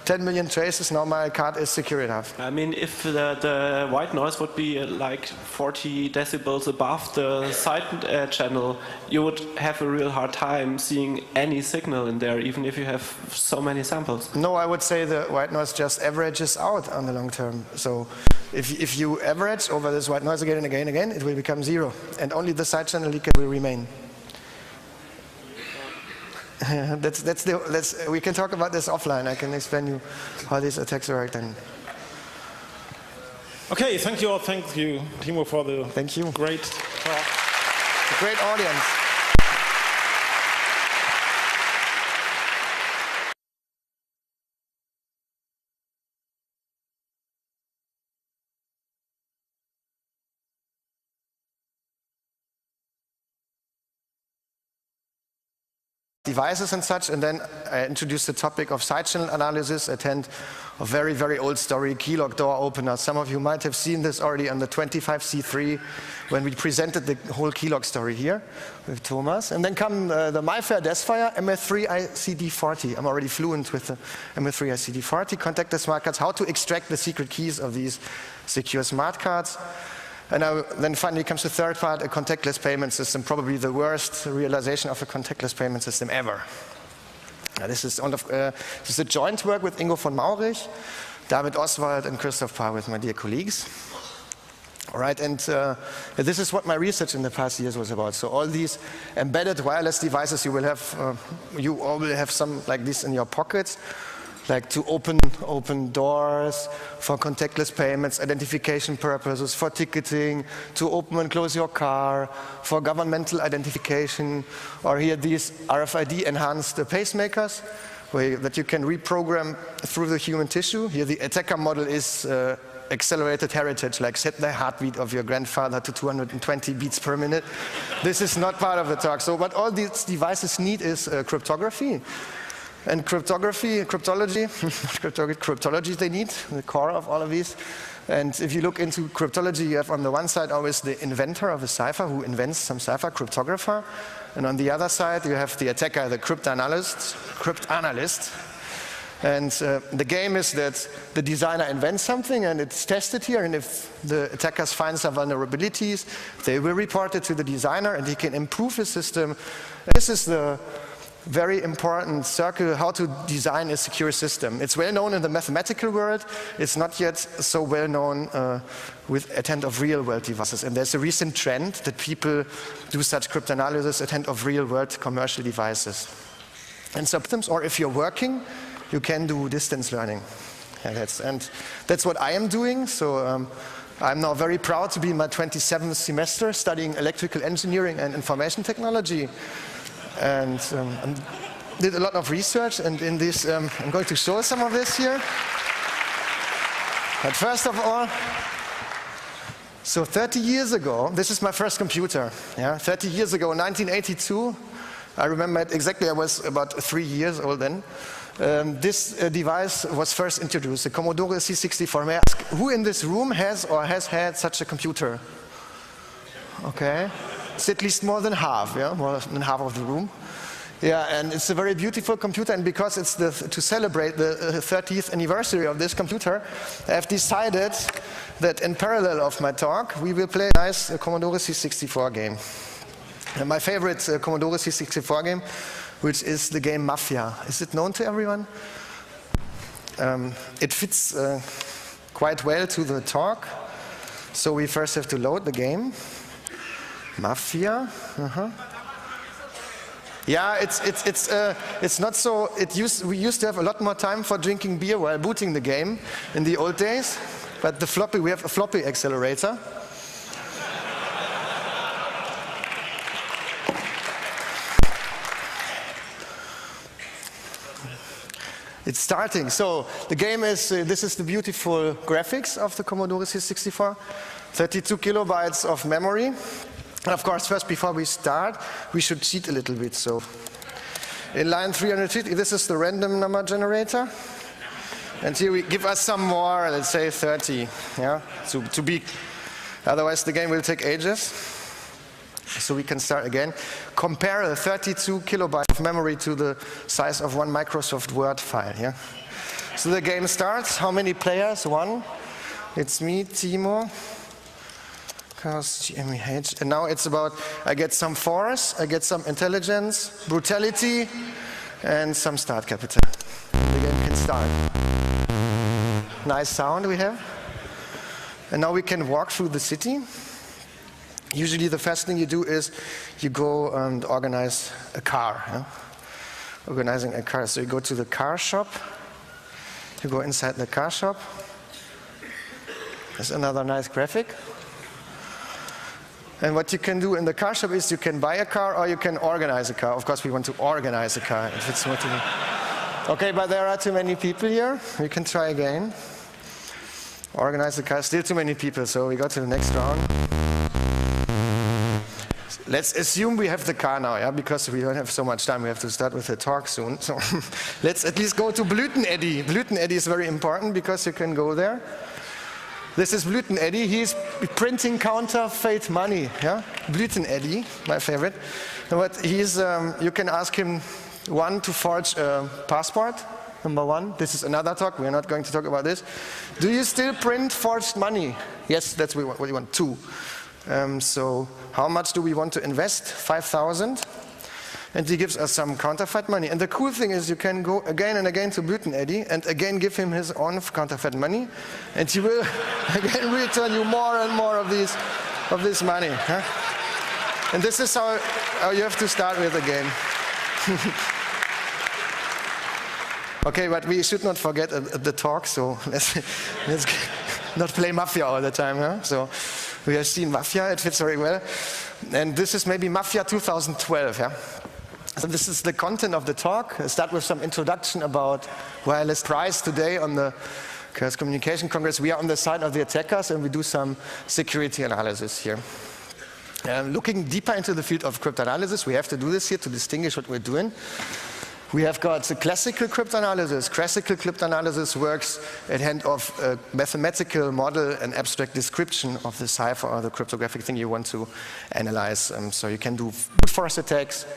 10 million traces. Now my card is secure enough. I mean, if the white noise would be like 40 decibels above the side channel, you would have a real hard time seeing any signal in there, even if you have so many samples. No, I would say the white noise just averages out on the long term. So if you average over this white noise again and again and again, it will become 0. And only the side channel leaker will remain. We can talk about this offline. I can explain you how these attacks work then. Okay, thank you all. Thank you, Timo, for the great talk. Great audience. devices and such, and then I introduced the topic of side channel analysis at hand. A very, very old story, keylock door opener. Some of you might have seen this already on the 25C3 when we presented the whole keylock story here with Thomas. And then come the MyFair Desfire MF3 ICD40. I'm already fluent with the MF3 ICD40. Contactless Smartcards, how to extract the secret keys of these secure smart cards. And then finally comes the third part, a contactless payment system, probably the worst realization of a contactless payment system ever. This is a joint work with Ingo von Maurich, David Oswald, and Christoph Parr with my dear colleagues. All right, and this is what my research in the past years was about. So all these embedded wireless devices, you all will have some like this in your pockets, like to open doors, for contactless payments, identification purposes, for ticketing, to open and close your car, for governmental identification, or here these RFID enhanced pacemakers that you can reprogram through the human tissue. Here the attacker model is accelerated heritage, like set the heartbeat of your grandfather to 220 beats per minute. This is not part of the talk. So what all these devices need is cryptography. And cryptology they need, the core of all of these. And if you look into cryptology, you have on the one side always the inventor of a cipher who invents some cipher, cryptographer. And on the other side, you have the attacker, the cryptanalyst. And the game is that the designer invents something and it's tested here, and if the attackers find some vulnerabilities, they will report it to the designer and he can improve his system. This is the very important circle, how to design a secure system. It's well known in the mathematical world. It's not yet so well known at hand of real world devices. And there's a recent trend that people do such cryptanalysis at hand of real world commercial devices. And systems, or if you're working, you can do distance learning. And that's what I am doing. So I'm now very proud to be in my 27th semester studying electrical engineering and information technology. And did a lot of research, and in this, I'm going to show some of this here. But first of all, so 30 years ago, this is my first computer. 30 years ago, 1982, I remember it exactly, I was about 3 years old then. This device was first introduced, the Commodore C64. May I ask, who in this room has or has had such a computer? Okay. It's at least more than half, more than half of the room. Yeah, and it's a very beautiful computer, and because it's to celebrate the 30th anniversary of this computer, I have decided that in parallel of my talk, we will play a nice Commodore C64 game. And my favorite Commodore C64 game, which is the game Mafia. Is it known to everyone? It fits quite well to the talk, so we first have to load the game. Mafia. Yeah, it's not so. We used to have a lot more time for drinking beer while booting the game in the old days. But we have a floppy accelerator. It's starting. So the game is. This is the beautiful graphics of the Commodore C64. 32 kilobytes of memory. And of course, first, before we start, we should cheat a little bit. So in line 350, this is the random number generator. And here we give us some more, let's say 30, to be, otherwise the game will take ages. So we can start again. Compare a 32 kilobyte of memory to the size of one Microsoft Word file, So the game starts. How many players? 1. It's me, Timo. GMEH. And now it's about, I get some force, I get some intelligence, brutality, and some start capital. The game can start. Nice sound we have. And now we can walk through the city. Usually the first thing you do is you go and organize a car. Organizing a car. So you go to the car shop. You go inside the car shop. There's another nice graphic. And what you can do in the car shop is you can buy a car or you can organize a car. Of course, we want to organize a car. If it's what okay, but there are too many people here. We can try again. Organize the car. Still too many people, so we go to the next round. let's assume we have the car now, yeah, because we don't have so much time. We have to start with the talk soon. So let's at least go to Blüteneddy. Blüteneddy is very important because you can go there. This is Blüteneddy. He's printing counterfeit money. Yeah, Blüteneddy, my favorite. But he's, you can ask him to forge a passport. Number one. This is another talk. We're not going to talk about this. Do you still print forged money? Yes, that's what we want. 2. So how much do we want to invest? 5,000. And he gives us some counterfeit money. And the cool thing is you can go again and again to Blüteneddy and again give him his own counterfeit money. And he will again return you more and more of this money. Huh? And this is how you have to start with the game. Okay, but we should not forget the talk, so let's not play Mafia all the time. Huh? So we have seen Mafia, it fits very well. And this is maybe Mafia 2012. Yeah? So this is the content of the talk. I start with some introduction about wireless price. Today on the Chaos Communication Congress, we are on the side of the attackers and we do some security analysis here. Looking deeper into the field of cryptanalysis, we have to do this here to distinguish what we're doing. We have got the classical cryptanalysis. Classical cryptanalysis works at hand of a mathematical model and abstract description of the cipher or the cryptographic thing you want to analyze. So you can do brute force attacks,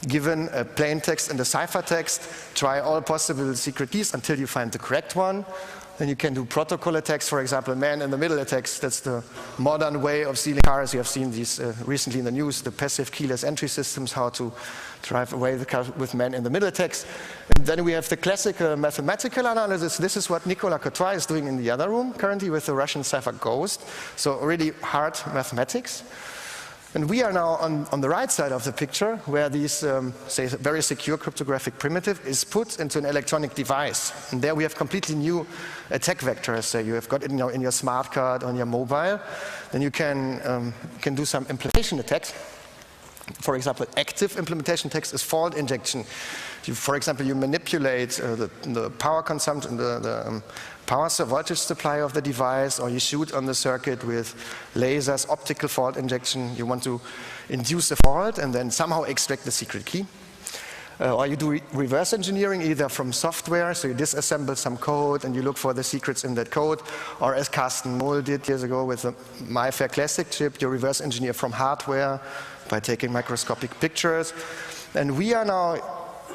given a plain text and a ciphertext, try all possible secret keys until you find the correct one. Then you can do protocol attacks, for example, man-in-the-middle attacks. That's the modern way of stealing cars. You have seen these recently in the news, the passive keyless entry systems, how to drive away the car with man-in-the-middle attacks. And then we have the classical mathematical analysis. This is what Nicolas Courtois is doing in the other room currently with the Russian cipher Ghost. So really hard mathematics. And we are now on the right side of the picture where these, say, very secure cryptographic primitive is put into an electronic device. And there we have completely new attack vectors. So you have got it in your smart card, on your mobile. Then you can do some implementation attacks. For example, active implementation text is fault injection. For example, you manipulate the power consumption, the power voltage supply of the device, or you shoot on the circuit with lasers, optical fault injection. You want to induce a fault and then somehow extract the secret key. Or you do reverse engineering either from software, so you disassemble some code and you look for the secrets in that code, or as Carsten Mohl did years ago with the MyFair Classic chip, you reverse engineer from hardware by taking microscopic pictures. And we are now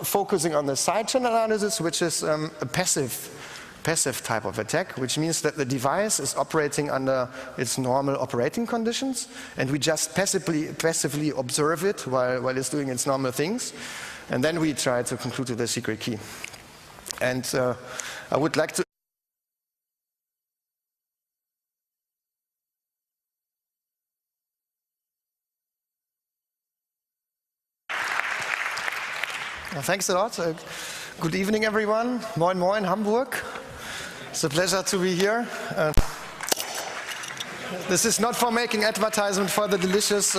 focusing on the sidechain analysis, which is a passive type of attack, which means that the device is operating under its normal operating conditions, and we just passively observe it while it's doing its normal things. And then we try to conclude with the secret key. And I would like to thanks a lot. Good evening, everyone. Moin Moin, Hamburg. It's a pleasure to be here. This is not for making advertisement for the delicious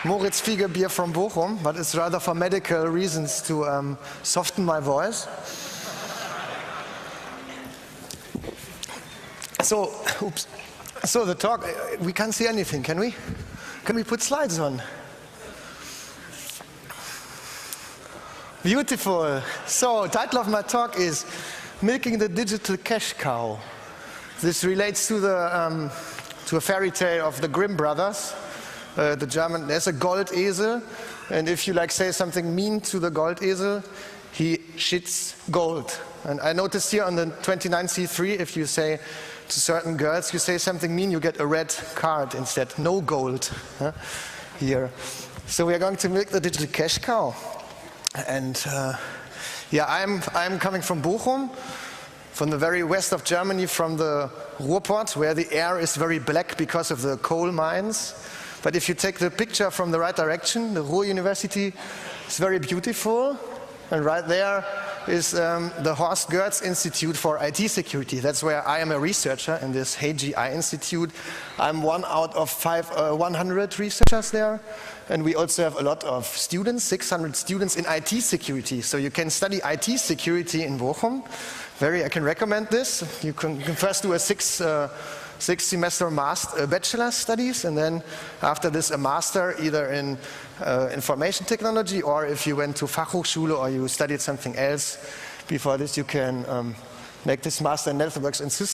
Moritz Fiege beer from Bochum, but it's rather for medical reasons to soften my voice. So the talk, we can't see anything, can we? Can we put slides on? Beautiful. So, title of my talk is Milking the Digital Cash Cow. This relates to a fairy tale of the Grimm brothers. The German, there's a Goldesel, and if you say something mean to the Goldesel, he shits gold. And I noticed here on the 29C3, if you say to certain girls, you say something mean, you get a red card instead, no gold here. So we are going to milk the digital cash cow. And yeah, I'm coming from Bochum, from the very west of Germany, from the Ruhrpott, where the air is very black because of the coal mines. But if you take the picture from the right direction, the Ruhr University is very beautiful. And right there is the Horst Goerz Institute for IT Security. That's where I am a researcher in this HGI Institute. I'm one out of 100 researchers there. And we also have a lot of students, 600 students in IT security. So you can study IT security in Bochum. I can recommend this. You can first do a 6-semester bachelor studies, and then after this a master either in information technology, or if you went to Fachhochschule or you studied something else before this, you can make this master in networks and systems.